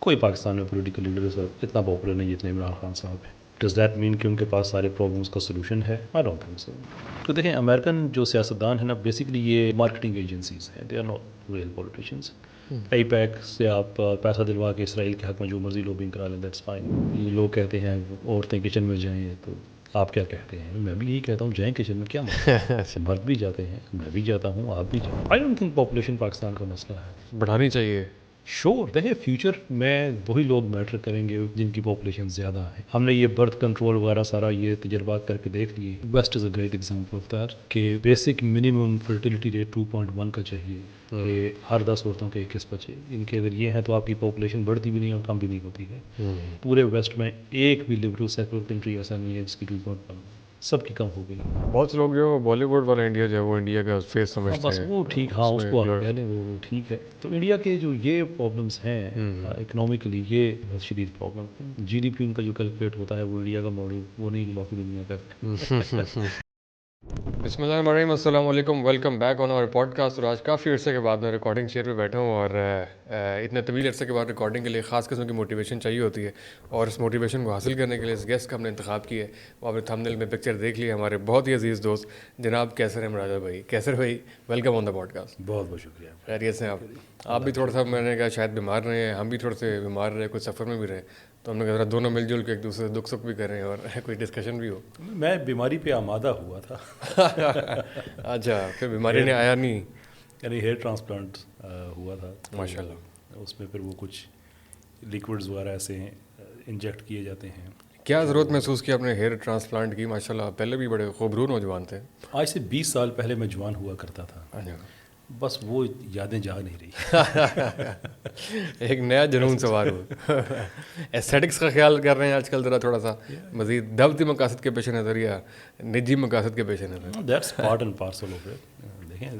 کوئی پاکستان میں political leaders اتنا پاپولر نہیں جتنے عمران خان صاحب ہیں. ڈز دیٹ مین کہ ان کے پاس سارے پرابلمس کا سلوشن ہے؟ I don't think so. تو دیکھیں امریکن جو سیاستدان ہیں نا بیسکلی یہ مارکیٹنگ ایجنسیز ہیں, they are not real politicians. AIPAC سے آپ پیسہ دلوا کے اسرائیل کے حق میں جو مرضی لوبنگ کرا لیں, دیٹس فائن. یہ لوگ کہتے ہیں عورتیں کچن میں جائیں, تو آپ کیا کہتے ہیں؟ میں بھی یہی کہتا ہوں, جائیں کچن میں, کیا مرد بھی جاتے ہیں, میں بھی جاتا ہوں, آپ بھی جاتے. I don't think population Pakistan کا مسئلہ ہے, بڑھانی چاہیے. شور دیکھیں فیوچر میں وہی لوگ میٹر کریں گے جن کی پاپولیشن زیادہ ہے. ہم نے یہ برتھ کنٹرول وغیرہ سارا یہ تجربات کر کے دیکھ لیے. West is a great example of that کہ بیسک منیمم فرٹیلیٹی ریٹ 2.1 کا چاہیے کہ ہر 10 عورتوں کے 21 بچے. ان کے اگر یہ ہیں تو آپ کی پاپولیشن بڑھتی بھی نہیں اور کم بھی نہیں ہوتی ہے. پورے ویسٹ میں ایک بھی لبرل سیکولر کنٹری ایسا نہیں ہے جس کی 2.1, سب کی کم ہو گئی. بہت سے لوگ جو بالی ووڈ والا انڈیا جو ہے وہ انڈیا کا فیس سمجھتے بس ہیں. وہ ٹھیک, ہاں اس کو آپ کہہ لیں وہ ٹھیک ہے. تو انڈیا کے جو یہ پرابلمس ہیں اکنامکلی, یہ بہت شدید پرابلم. جی ڈی پی ان کا جو کیلکولیٹ ہوتا ہے وہ انڈیا کا ماڈل وہ نہیں باقی دنیا کا. بسم اللہ الرحمن الرحیم. السلام علیکم, welcome back on our podcast. اور آج کافی عرصے کے بعد میں ریکارڈنگ چیئر پہ بیٹھا ہوں, اور اتنے طویل عرصے کے بعد ریکارڈنگ کے لیے خاص قسم کی موٹیویشن چاہیے ہوتی ہے, اور اس موٹیویشن کو حاصل کرنے کے لیے اس گیسٹ کا ہم نے انتخاب کیا ہے. وہ آپ نے تھمبنیل میں پکچر دیکھ لی, ہمارے بہت ہی عزیز دوست جناب کیسر احمد راجہ بھائی. کیسر بھائی, welcome on the podcast. بہت بہت شکریہ. خیریت سے آپ بھی تھوڑا سا, میں نے کہا شاید بیمار رہے ہیں, ہم بھی تھوڑے سے بیمار رہے, کچھ سفر میں بھی رہے, تو ہم نے کہا دونوں مل جل کے ایک دوسرے سے دکھ سکھ بھی کریں اور کوئی ڈسکشن بھی ہو. میں بیماری پہ آمادہ ہوا تھا. اچھا, پھر بیماری نے آیا نہیں؟ یعنی ہیئر ٹرانسپلانٹ ہوا تھا ماشاء اللہ. اس میں پھر وہ کچھ لیکوڈز وغیرہ ایسے انجیکٹ کیے جاتے ہیں. کیا ضرورت محسوس کی آپ نے ہیئر ٹرانسپلانٹ کی؟ ماشاء اللہ, پہلے بھی بڑے خوبرو نوجوان تھے. آج سے 20 سال پہلے میں جوان ہوا کرتا تھا, بس وہ یادیں جا نہیں رہی. ایک نیا جنون سوار ہو. ایسٹھیٹکس کا خیال کر رہے ہیں آج کل ذرا تھوڑا سا مزید دعوتی مقاصد کے پیش نظر یا نجی مقاصد کے پیش نظر؟ That's part and parcel of it. دیکھیں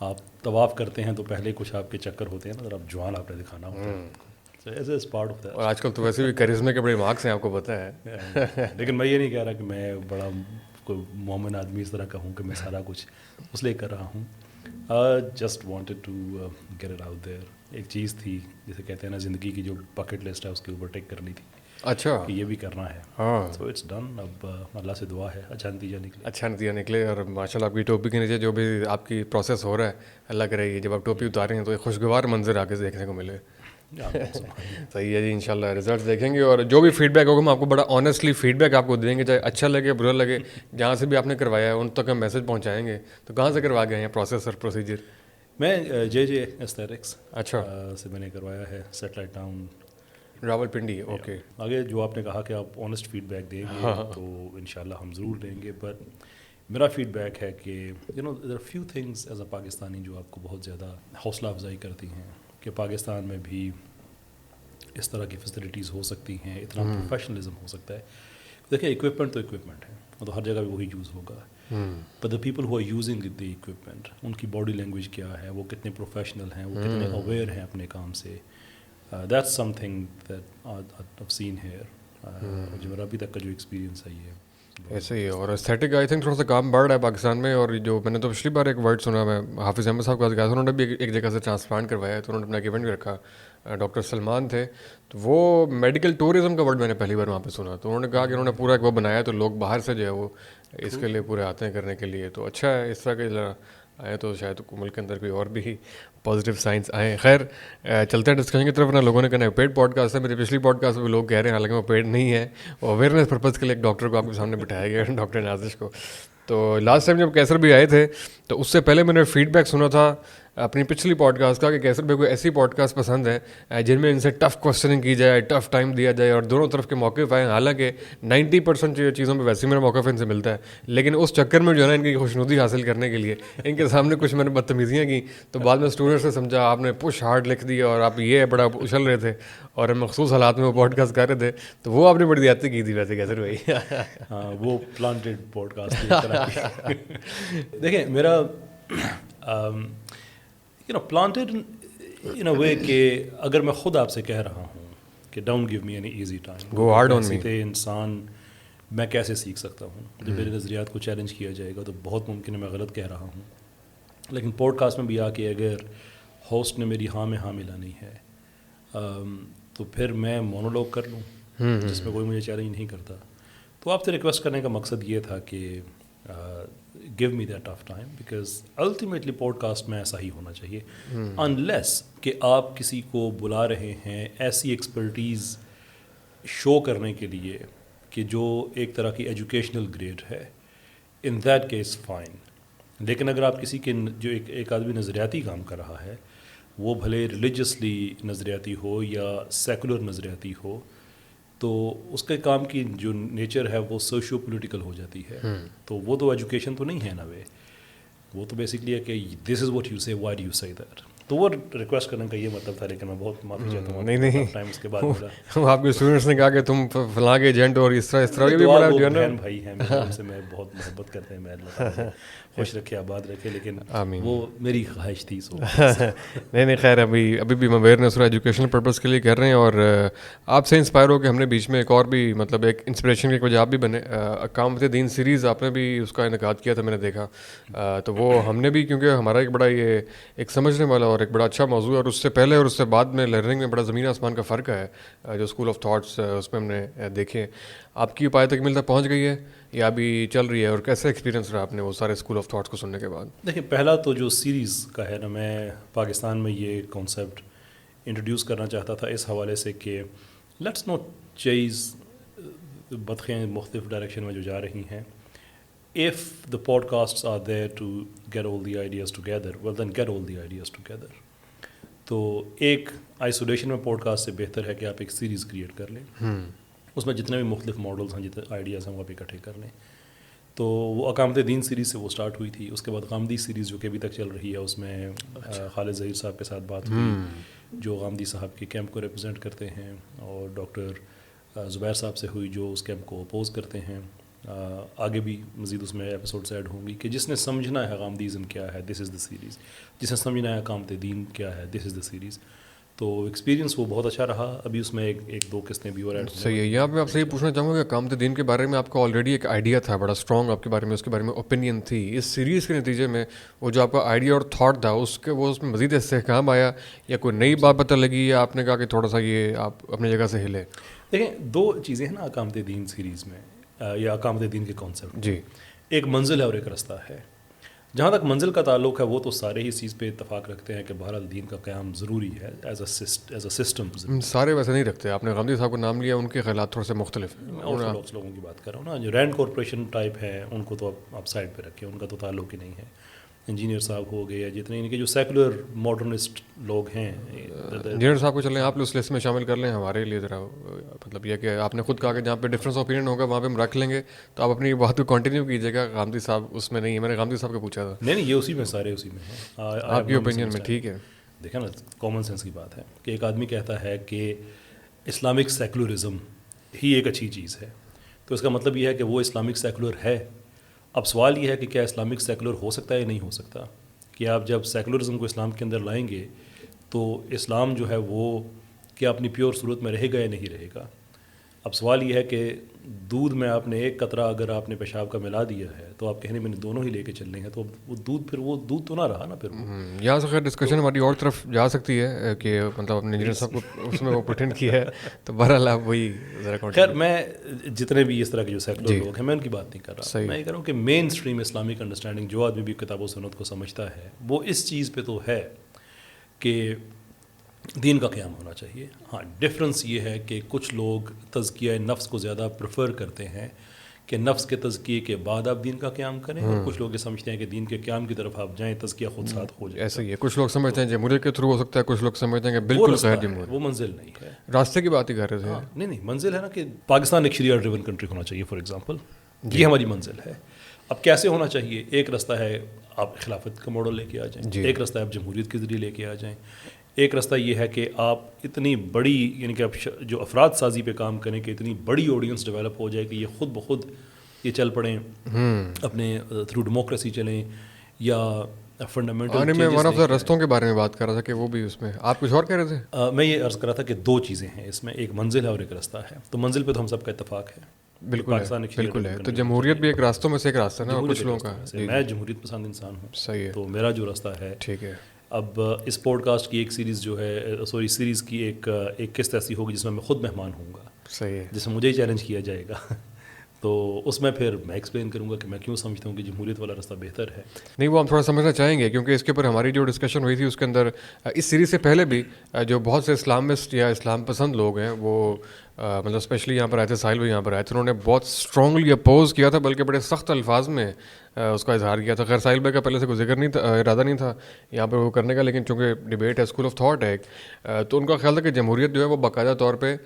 آپ طواف کرتے ہیں تو پہلے کچھ آپ کے چکر ہوتے ہیں نا, اب جوان آپ نے دکھانا ہوتا ہے. اور آج کل تو ویسے بھی کرزمے کے بڑے مارکس ہیں, آپ کو پتہ ہے. لیکن میں یہ نہیں کہہ رہا کہ میں بڑا کوئی مومن آدمی اس طرح کا ہوں کہ میں سارا کچھ اس لیے کر رہا ہوں. Just wanted to get it out there. ایک چیز تھی جسے کہتے ہیں نا زندگی کی جو بکٹ لسٹ ہے اس کے اوپر ٹیک کرنی تھی. اچھا, کہ یہ بھی کرنا ہے. ہاں, سو اٹس ڈن. اب اللہ سے دعا ہے اچھا نتیجہ نکلے. اچھا نتیجہ نکلے. اور ماشاء اللہ آپ کی ٹوپی کے نیچے جو بھی آپ کی پروسیس ہو رہا ہے, اللہ کرے یہ جب آپ ٹوپی اتاریں ہیں تو ایک خوشگوار منظر آگے سے دیکھنے کو ملے. صحیح ہے جی, انشاءاللہ رزلٹس دیکھیں گے, اور جو بھی فیڈ بیک ہوگا ہم آپ کو بڑا آنیسٹلی فیڈ بیک آپ کو دیں گے, چاہے اچھا لگے برا لگے. جہاں سے بھی آپ نے کروایا ہے ان تک ہم میسج پہنچائیں گے. تو کہاں سے کروا گئے ہیں پروسیس اور پروسیجر؟ میں جے ایستھیٹکس اچھا سے میں نے کروایا ہے, satellite town Rawal Pindi. Okay, آگے جو آپ نے کہا کہ آپ آنیسٹ فیڈ بیک دیں گے تو انشاءاللہ ہم ضرور دیں گے. بٹ میرا فیڈ بیک ہے کہ there are few things as a Pakistani جو آپ کو بہت زیادہ حوصلہ افزائی کرتی ہیں کہ پاکستان میں بھی اس طرح کی فیسلٹیز ہو سکتی ہیں, اتنا پروفیشنلزم ہو سکتا ہے. دیکھیں اکوپمنٹ تو اکوپمنٹ ہے, وہ تو ہر جگہ بھی وہی یوز ہوگا. But the people who are using the equipment, ان کی باڈی لینگویج کیا ہے, وہ کتنے پروفیشنل ہیں, وہ کتنے اویئر ہیں اپنے کام سے. That's something that I seen here. جو میرا ابھی تک کا جو ایکسپیرینس ہے یہ ایسے ہی ہے. اور ایستھیٹک آئی تھنک تھوڑا سا کام بڑھ رہا ہے پاکستان میں. اور جو میں نے تو پچھلی بار ایک ورڈ سنا, میں حافظ احمد صاحب کا گیا تھا, انہوں نے بھی ایک جگہ سے ٹرانسپلانٹ کروایا ہے, تو انہوں نے اپنا ایونٹ بھی رکھا. ڈاکٹر سلمان تھے, تو وہ میڈیکل ٹورزم کا ورڈ میں نے پہلی بار وہاں پہ سنا. تو انہوں نے کہا کہ انہوں نے پورا ایک وہ بنایا, تو لوگ باہر سے جو ہے وہ اس کے لیے پورے آتے ہیں کرنے کے لیے. تو اچھا ہے اس طرح کے آئے تو شاید ملک کے اندر کوئی اور بھی پازیٹیو سائنس آئیں. خیر چلتے ہیں ڈسکشن کی طرف. نا لوگوں نے کہنا ہے پیڈ پوڈ کاسٹ ہے, میری پچھلی پوڈ کاسٹ میں لوگ کہہ رہے ہیں حالانکہ وہ پیڈ نہیں ہے, اویئرنیس پرپز کے لیے ایک ڈاکٹر کو آپ کے سامنے بٹھایا گیا, ڈاکٹر نازش کو. تو لاسٹ ٹائم جب کیسر بھی آئے تھے تو اس سے پہلے میں نے فیڈ بیک سنا تھا اپنی پچھلی پوڈ کاسٹ کا کہ کیسر بھائی کو ایسی پوڈ کاسٹ پسند ہے جن میں ان سے ٹف کوشچننگ کی جائے, ٹف ٹائم دیا جائے اور دونوں طرف کے موقف آئیں. حالانکہ 90% چیزوں پہ ویسے میرا موقف ان سے ملتا ہے, لیکن اس چکر میں جو ہے نا ان کی خوشنودی حاصل کرنے کے لیے ان کے سامنے کچھ میں نے بدتمیزیاں کی. تو بعد میں اسٹوڈنٹس نے سمجھا آپ نے پش ہارڈ لکھ دیا اور آپ یہ بڑا اچھل رہے تھے اور مخصوص حالات میں وہ پوڈ کاسٹ کر رہے تھے, تو وہ آپ نے بڑی زیادتی کی تھی ویسے کیسر بھائی. ہاں وہ پلانٹیڈ پوڈ کاسٹ. دیکھیں میرا پلانٹیڈ ان اے وے کہ اگر میں خود آپ سے کہہ رہا ہوں کہ don't give me any easy time, go hard on me, انسان میں کیسے سیکھ سکتا ہوں؟ جب میرے نظریات کو چیلنج کیا جائے گا تو بہت ممکن ہے میں غلط کہہ رہا ہوں. لیکن پوڈ کاسٹ میں بھی آ کے اگر ہوسٹ نے میری ہاں میں ہاں ملانی ہے تو پھر میں مونولوگ کر لوں جس میں کوئی مجھے چیلنج نہیں کرتا. تو آپ سے ریکویسٹ کرنے کا مقصد یہ تھا کہ give me that tough time because ultimately podcast میں ایسا ہی ہونا چاہیے انلیس کہ آپ کسی کو بلا رہے ہیں ایسی ایکسپرٹیز شو کرنے کے لیے کہ جو ایک طرح کی ایجوکیشنل گریڈ ہے. In that case fine. لیکن اگر آپ کسی کے جو ایک آدمی نظریاتی کام کر رہا ہے وہ بھلے ریلیجسلی نظریاتی ہو یا سیکولر نظریاتی ہو تو اس کے کام کی جو نیچر ہے وہ سوشیو پولیٹیکل ہو جاتی ہے. تو وہ تو ایجوکیشن تو نہیں ہے نا وے, وہ تو بیسکلی ہے کہ دس از واٹ یو سے وائی ڈو یو سے دیٹ. تو وہ ریکویسٹ کرنے کا یہ مطلب تھا, لیکن میں بہت معافی چاہتا ہوں. نہیں ٹائم اس کے بعد ملا آپ کے اسٹوڈنٹس نے کہا کہ تم فلاں کے ایجنٹ اور اس طرح یہ بھی بڑا جو ہے نا بہن بھائی ہیں میرے, ان سے میں بہت محبت کرتے ہیں, میں اللہ خوش رکھے آباد رکھے, لیکن وہ میری خواہش تھی. سو نہیں خیر ابھی بھی ہم اویئرنیس اور ایجوکیشنل پرپز کے لیے کر رہے ہیں, اور آپ سے انسپائر ہو کہ ہم نے بیچ میں ایک اور بھی مطلب ایک انسپریشن کی ایک وجہ آپ بھی بنے. اقامت دین سیریز آپ نے بھی اس کا انعقاد کیا تھا, میں نے دیکھا. تو وہ ہم نے بھی, کیونکہ ہمارا ایک بڑا یہ ایک سمجھنے والا اور ایک بڑا اچھا موضوع ہے, اور اس سے پہلے اور اس سے بعد میں لرننگ میں بڑا زمین آسمان کا فرق ہے. جو اسکول آف تھاٹس اس میں ہم نے دیکھے, آپ کی پائے تک ملتا پہنچ گئی ہے یا ابھی چل رہی ہے, اور کیسا ایکسپیرینس رہا آپ نے وہ سارے اسکول آف تھاٹس کو سننے کے بعد؟ دیکھیں, پہلا تو جو سیریز کا ہے نا, میں پاکستان میں یہ کانسیپٹ انٹروڈیوس کرنا چاہتا تھا اس حوالے سے کہ لیٹس ناٹ چیز بطخیں مختلف ڈائریکشن میں جو جا رہی ہیں. if the podcasts are there to get all the ideas together, well then get all the ideas together. تو ایک آئسولیشن میں پوڈ کاسٹ سے بہتر ہے کہ آپ ایک سیریز کریٹ کر لیں, اس میں جتنے بھی مختلف ماڈلس ہیں, جتنے آئیڈیاز ہیں وہ آپ اکٹھے کر لیں. تو وہ اقامت دین سیریز سے وہ سٹارٹ ہوئی تھی. اس کے بعد غامدی سیریز جو کہ ابھی تک چل رہی ہے, اس میں خالد ظہیر صاحب کے ساتھ بات ہوئی جو غامدی صاحب کے کیمپ کو ریپرزینٹ کرتے ہیں, اور ڈاکٹر زبیر صاحب سے ہوئی جو اس کیمپ کو اپوز کرتے ہیں. آگے بھی مزید اس میں ایپیسوڈز ایڈ ہوں گی کہ جس نے سمجھنا ہے غامدیزم کیا ہے, دس از دا سیریز. جس نے سمجھنا ہے اقامت دین کیا ہے, دس از دا سیریز. تو ایکسپیرینس وہ بہت اچھا رہا. ابھی اس میں ایک دو قسطیں بھی اور ایڈ. صحیح ہے. یہاں پہ آپ سے یہ پوچھنا چاہوں گا کہ اقامت دین کے بارے میں آپ کا آلریڈی ایک آئیڈیا تھا بڑا اسٹرانگ, آپ کے بارے میں اس کے بارے میں اوپینین تھی. اس سیریز کے نتیجے میں وہ جو آپ کا آئیڈیا اور تھاٹ تھا اس میں مزید استحکام آیا, یا کوئی نئی بات پتہ لگی, یا آپ نے کہا کہ تھوڑا سا یہ آپ اپنی جگہ سے ہلے؟ دیکھیں, دو چیزیں ہیں نا اقامت دین سیریز میں یا اقامت دین کے کانسیپٹ. جی, ایک منزل ہے اور ایک رستہ ہے. جہاں تک منزل کا تعلق ہے وہ تو سارے ہی اس چیز پہ اتفاق رکھتے ہیں کہ بہرحال دین کا قیام ضروری ہے ایز اے سسٹم. سارے ویسے نہیں رکھتے. آپ نے غامدی صاحب کو نام لیا, ان کے خیالات تھوڑے سے مختلف ہیں. میں آرتھوڈاکس لوگوں کی بات کر رہا ہوں نا, جو رینڈ کارپوریشن ٹائپ ہے ان کو تو آپ سائڈ پہ رکھیں, ان کا تو تعلق ہی نہیں ہے. انجینئر صاحب ہو گئے یا جتنے ان کے جو سیکولر ماڈرنسٹ لوگ ہیں. انجینئر صاحب کو چلیں آپ اس لسٹ میں شامل کر لیں ہمارے لیے ذرا. مطلب یہ کہ آپ نے خود کہا کہ جہاں پہ ڈفرینس اوپینین ہوگا وہاں پہ ہم رکھ لیں گے, تو آپ اپنی بات کو کنٹینیو کیجیے گا. غامدی صاحب اس میں نہیں ہے, میں نے غامدی صاحب کو پوچھا تھا. نہیں یہ اسی میں سارے اسی میں ہیں آپ کی اوپینین میں. ٹھیک ہے, دیکھیں نا, کامن سینس کی بات ہے کہ ایک آدمی کہتا ہے کہ اسلامک سیکولرزم ہی ایک اچھی چیز ہے, تو اس کا مطلب یہ ہے کہ وہ اسلامک سیکولر ہے. اب سوال یہ ہے کہ کیا اسلامک سیکولر ہو سکتا ہے یا نہیں ہو سکتا. کہ آپ جب سیکولرزم کو اسلام کے اندر لائیں گے تو اسلام جو ہے وہ کیا اپنی پیور صورت میں رہے گا یا نہیں رہے گا. اب سوال یہ ہے کہ دودھ میں آپ نے ایک قطرہ اگر آپ نے پیشاب کا ملا دیا ہے تو آپ کہنے میں نے دونوں ہی لے کے چلنے ہیں, تو وہ دودھ پھر وہ دودھ تو نہ رہا نا. پھر یہاں سے خیر ڈسکشن ہماری اور طرف جا سکتی ہے کہ مطلب اپنے انجینئر صاحب کو اس میں وہ پریٹینڈ کیا ہے, تو بہرحال آپ وہی ذرا. خیر, میں جتنے بھی اس طرح کے جو سیکولر لوگ ہیں میں ان کی بات نہیں کر رہا. میں یہ کہہ رہا ہوں کہ مین اسٹریم اسلامک انڈرسٹینڈنگ جو آدمی بھی کتاب و سنت کو سمجھتا ہے وہ اس چیز پہ تو ہے کہ دین کا قیام ہونا چاہیے. ہاں, ڈفرینس یہ ہے کہ کچھ لوگ تزکیہ نفس کو زیادہ پریفر کرتے ہیں کہ نفس کے تزکیے کے بعد آپ دین کا قیام کریں, اور کچھ لوگ یہ سمجھتے ہیں کہ دین کے قیام کی طرف آپ جائیں, تزکیہ خود ساتھ ہو جائے. ایسا ہی ہے, کچھ لوگ سمجھتے ہیں جمہوریت کے تھرو ہو سکتا ہے, کچھ لوگ سمجھتے ہیں کہ بالکل غیر جمہوری. وہ منزل نہیں ہے, راستے کی بات ہی کر رہے تھے. نہیں, منزل ہے نا کہ پاکستان ایک شریعہ ڈریون کنٹری ہونا چاہیے فار ایگزامپل, یہ ہماری منزل ہے. اب کیسے ہونا چاہیے؟ ایک رستہ ہے آپ خلافت کا ماڈل لے کے آ جائیں, ایک رستہ ہے آپ جمہوریت کے ذریعے لے کے آ جائیں, ایک رستہ یہ ہے کہ آپ اتنی بڑی یعنی کہ آپ جو افراد سازی پہ کام کریں کہ اتنی بڑی آڈینس ڈیولپ ہو جائے کہ یہ خود بخود یہ چل پڑیں اپنے تھرو ڈیموکریسی چلیں, یا فنڈامنٹل. میں ون آف دا رستوں کے بارے میں بات کر رہا تھا کہ وہ بھی اس میں آپ کچھ اور کہہ رہے تھے. میں یہ عرض کر رہا تھا کہ دو چیزیں ہیں اس میں, ایک منزل ہے اور ایک رستہ ہے. تو منزل پہ تو ہم سب کا اتفاق ہے. بالکل ہے. تو جمہوریت بھی ایک راستوں میں سے ایک راستہ ہے نا کچھ لوگوں کا. میں جمہوریت پسند انسان ہوں. صحیح ہے. تو میرا جو راستہ ہے ٹھیک ہے, اب اس پوڈ کاسٹ کی ایک سیریز جو ہے سیریز کی ایک قسط ایسی ہوگی جس میں میں خود مہمان ہوں گا, صحیح ہے, جس میں مجھے ہی چیلنج کیا جائے گا. تو اس میں پھر میں ایکسپلین کروں گا کہ میں کیوں سمجھتا ہوں کہ جمہوریت والا راستہ بہتر ہے. نہیں وہ ہم تھوڑا سمجھنا چاہیں گے کیونکہ اس کے اوپر ہماری جو ڈسکشن ہوئی تھی اس کے اندر اس سیریز سے پہلے بھی جو بہت سے اسلامسٹ یا اسلام پسند لوگ ہیں وہ مطلب اسپیشلی یہاں پر آئے تھے, ساحل بھی یہاں پر آئے تھے, انہوں نے بہت اسٹرانگلی اپوز کیا تھا, بلکہ بڑے سخت الفاظ میں اس کا اظہار کیا تھا. خیر ساحل بھائی کا پہلے سے کوئی ذکر نہیں تھا, ارادہ نہیں تھا یہاں پر وہ کرنے کا, لیکن چونکہ ڈبیٹ ہے, اسکول آف تھاٹ ہے, تو ان کا خیال تھا کہ جمہوریت جو ہے وہ باقاعدہ طور پہ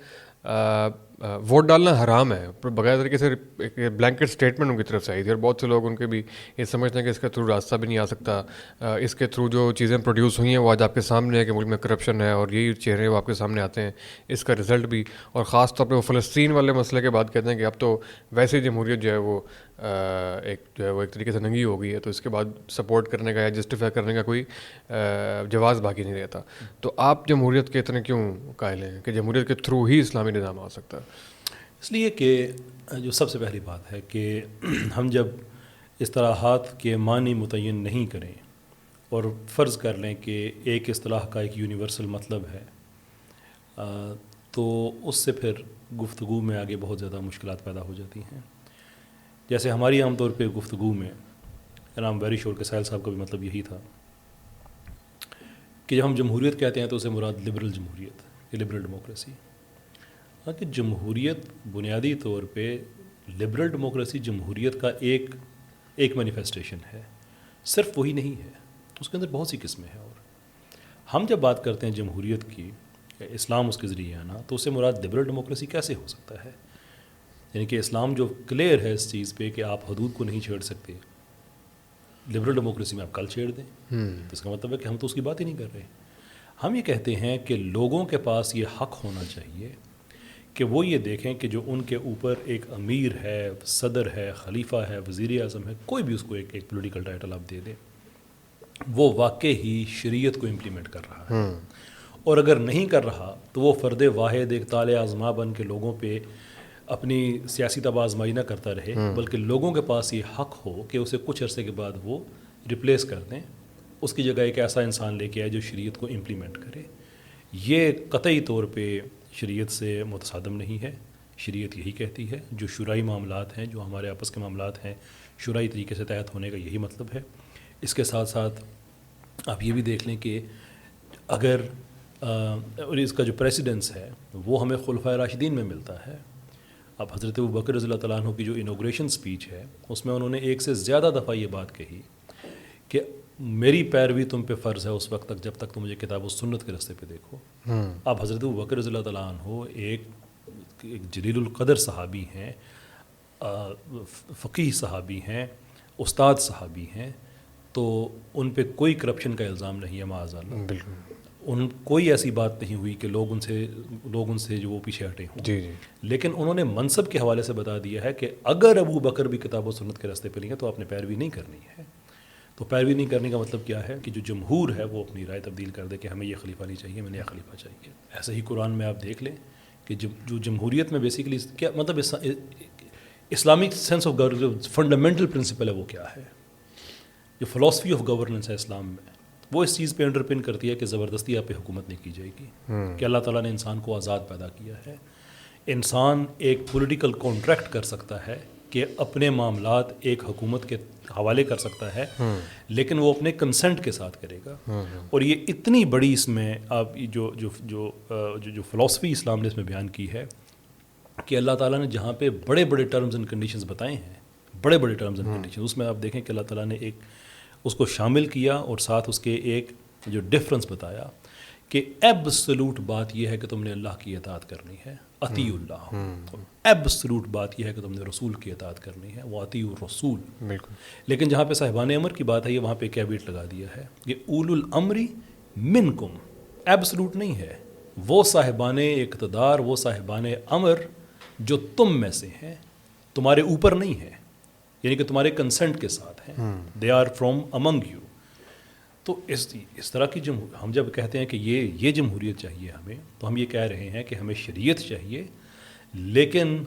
ووٹ ڈالنا حرام ہے. باقاعدہ طریقے سے ایک بلینکٹ اسٹیٹمنٹ ان کی طرف سے آئی تھی, اور بہت سے لوگ ان کے بھی یہ سمجھتے ہیں کہ اس کے تھرو راستہ بھی نہیں آ سکتا, اس کے تھرو جو چیزیں پروڈیوس ہوئی ہیں وہ آج آپ کے سامنے ہے کہ ملک میں کرپشن ہے, اور یہی چہرے وہ آپ کے سامنے آتے ہیں, اس کا رزلٹ بھی. اور خاص طور پہ وہ فلسطین والے مسئلے کے بعد کہتے ہیں کہ اب تو ویسے ہی جمہوریت جو ہے وہ ایک طریقے سے ننگی ہو گئی ہے, تو اس کے بعد سپورٹ کرنے کا یا جسٹیفائی کرنے کا کوئی جواز باقی نہیں رہتا. تو آپ جمہوریت کے اتنے کیوں قائل ہیں کہ جمہوریت کے تھرو ہی اسلامی نظام آ سکتا ہے؟ اس لیے کہ جو سب سے پہلی بات ہے کہ ہم جب اصطلاحات کے معنی متعین نہیں کریں اور فرض کر لیں کہ ایک اصطلاح کا ایک یونیورسل مطلب ہے, تو اس سے پھر گفتگو میں آگے بہت زیادہ مشکلات پیدا ہو جاتی ہیں. جیسے ہماری عام طور پہ گفتگو میں آئی ویری شیور کہ ساحل صاحب کا بھی مطلب یہی تھا کہ جب ہم جمہوریت کہتے ہیں تو اسے مراد لبرل جمہوریت یا لبرل ڈیموکریسی. کہ جمہوریت بنیادی طور پہ لبرل ڈیموکریسی جمہوریت کا ایک مینیفیسٹیشن ہے, صرف وہی نہیں ہے, اس کے اندر بہت سی قسمیں ہیں. اور ہم جب بات کرتے ہیں جمہوریت کی, اسلام اس کے ذریعے آنا, تو اسے مراد لبرل ڈیموکریسی کیسے ہو سکتا ہے؟ یعنی کہ اسلام جو کلیئر ہے اس چیز پہ کہ آپ حدود کو نہیں چھیڑ سکتے, لبرل ڈیموکریسی میں آپ کل چھیڑ دیں, تو اس کا مطلب ہے کہ ہم تو اس کی بات ہی نہیں کر رہے. ہم یہ کہتے ہیں کہ لوگوں کے پاس یہ حق ہونا چاہیے کہ وہ یہ دیکھیں کہ جو ان کے اوپر ایک امیر ہے, صدر ہے, خلیفہ ہے, وزیر اعظم ہے, کوئی بھی اس کو ایک پولیٹیکل ٹائٹل آپ دے دیں, وہ واقع ہی شریعت کو امپلیمنٹ کر رہا ہے. اور اگر نہیں کر رہا تو وہ فرد واحد ایک طالع آزما بن کے لوگوں پہ اپنی سیاسی تباہ آزمائی نہ کرتا رہے, بلکہ لوگوں کے پاس یہ حق ہو کہ اسے کچھ عرصے کے بعد وہ ریپلیس کر دیں, اس کی جگہ ایک ایسا انسان لے کے آئے جو شریعت کو امپلیمنٹ کرے. یہ قطعی طور پہ شریعت سے متصادم نہیں ہے. شریعت یہی کہتی ہے, جو شرعی معاملات ہیں, جو ہمارے آپس کے معاملات ہیں, شرعی طریقے سے تحت ہونے کا یہی مطلب ہے. اس کے ساتھ ساتھ آپ یہ بھی دیکھ لیں کہ اگر اور اس کا جو پریسیڈنس ہے وہ ہمیں خلفائے راشدین میں ملتا ہے. اب حضرت ابوبکر رضی اللہ تعالیٰ عنہ کی جو انوگریشن سپیچ ہے اس میں انہوں نے ایک سے زیادہ دفعہ یہ بات کہی کہ میری پیروی تم پہ فرض ہے اس وقت تک جب تک تم مجھے کتاب و سنت کے راستے پہ دیکھو. اب حضرت ابوبکر رضی اللہ تعالیٰ عنہ ایک جلیل القدر صحابی ہیں, فقیہ صحابی ہیں, استاد صحابی ہیں, تو ان پہ کوئی کرپشن کا الزام نہیں ہے معاذ اللہ. بالکل ان کوئی ایسی بات نہیں ہوئی کہ لوگ ان سے جو وہ پیچھے ہٹے ہوں. جی جی. لیکن انہوں نے منصب کے حوالے سے بتا دیا ہے کہ اگر ابو بکر بھی کتاب و سنت کے راستے پہ نہیں ہے تو آپ نے پیروی نہیں کرنی ہے. تو پیروی نہیں کرنے کا مطلب کیا ہے کہ جو جمہور ہے وہ اپنی رائے تبدیل کر دے کہ ہمیں یہ خلیفہ نہیں چاہیے, ہمیں نیا خلیفہ چاہیے. ایسے ہی قرآن میں آپ دیکھ لیں کہ جو جمہوریت میں بیسیکلی کیا مطلب Islamic sense of governance fundamental principle ہے وہ کیا ہے, جو فلاسفی آف گورننس ہے اسلام میں, وہ اس چیز پہ انڈر پن کرتی ہے کہ زبردستی آپ پہ حکومت نہیں کی جائے گی, کہ اللہ تعالیٰ نے انسان کو آزاد پیدا کیا ہے. انسان ایک پولیٹیکل کانٹریکٹ کر سکتا ہے کہ اپنے معاملات ایک حکومت کے حوالے کر سکتا ہے, لیکن وہ اپنے کنسنٹ کے ساتھ کرے گا. اور یہ اتنی بڑی اس میں آپ جو فلاسفی اسلام نے اس میں بیان کی ہے کہ اللہ تعالیٰ نے جہاں پہ بڑے بڑے ٹرمز اینڈ کنڈیشنز بتائے ہیں, بڑے بڑے ٹرمز اینڈ کنڈیشنز, اس میں آپ دیکھیں کہ اللہ تعالیٰ نے ایک اس کو شامل کیا اور ساتھ اس کے ایک جو ڈفرنس بتایا کہ ایبسلوٹ بات یہ ہے کہ تم نے اللہ کی اطاعت کرنی ہے, اطیع اللہ. ایبسلوٹ بات یہ ہے کہ تم نے رسول کی اطاعت کرنی ہے, وہ اطیع الرسول. بالکل. لیکن جہاں پہ صاحبان امر کی بات ہے یہ وہاں پہ کیویٹ لگا دیا ہے کہ اول الامری منکم, ایبسلوٹ نہیں ہے, وہ صاحبان اقتدار, وہ صاحبان امر جو تم میں سے ہیں, تمہارے اوپر نہیں ہے, یعنی کہ تمہارے کنسنٹ کے ساتھ ہیں, they are from among you. تو اس طرح کی ہم جب کہتے ہیں کہ یہ جمہوریت چاہیے ہمیں, تو ہم یہ کہہ رہے ہیں کہ ہمیں شریعت چاہیے, لیکن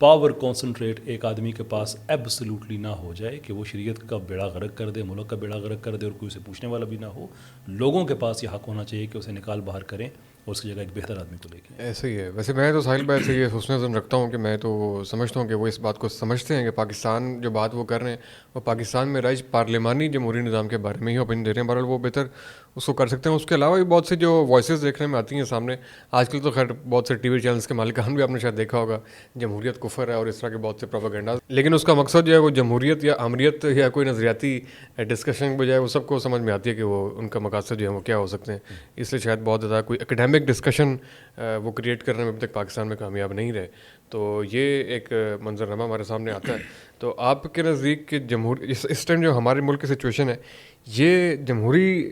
پاور کانسنٹریٹ ایک آدمی کے پاس ایبسلیوٹلی نہ ہو جائے کہ وہ شریعت کا بیڑا غرق کر دے, ملک کا بیڑا غرق کر دے, اور کوئی اسے پوچھنے والا بھی نہ ہو. لوگوں کے پاس یہ حق ہونا چاہیے کہ اسے نکال باہر کریں اور اس کی جگہ ایک بہتر آدمی کو لے کے. ایسے ہی ہے. ویسے میں تو ساحل بھائی سے یہ حسن نظر رکھتا ہوں کہ میں تو سمجھتا ہوں کہ وہ اس بات کو سمجھتے ہیں کہ پاکستان جو بات وہ کر رہے ہیں وہ پاکستان میں رائج پارلیمانی جمہوری نظام کے بارے میں ہی اوپینین دے رہے ہیں. بہرحال وہ بہتر اس کو کر سکتے ہیں. اس کے علاوہ بھی بہت سے جو وائسز دیکھنے میں آتی ہیں سامنے آج کل, تو خیر بہت سے ٹی وی چینلس کے مالکان بھی آپ نے شاید دیکھا ہوگا, جمہوریت کفر ہے اور اس طرح کے بہت سے پروپیگنڈاز, لیکن اس کا مقصد جو ہے وہ جمہوریت یا آمریت یا کوئی نظریاتی ڈسکشن کے بجائے وہ سب کو سمجھ میں آتی ہے کہ وہ ان کا مقاصد جو ہے وہ کیا ہو سکتے ہیں. اس لیے شاید بہت زیادہ کوئی اکیڈیمک ڈسکشن وہ کریٹ کرنے میں ابھی تک پاکستان میں کامیاب نہیں رہے. تو یہ ایک منظرنامہ ہمارے سامنے آتا ہے. تو آپ کے نزدیک کہ اس ٹائم جو ہمارے ملک کی سچویشن ہے یہ جمہوری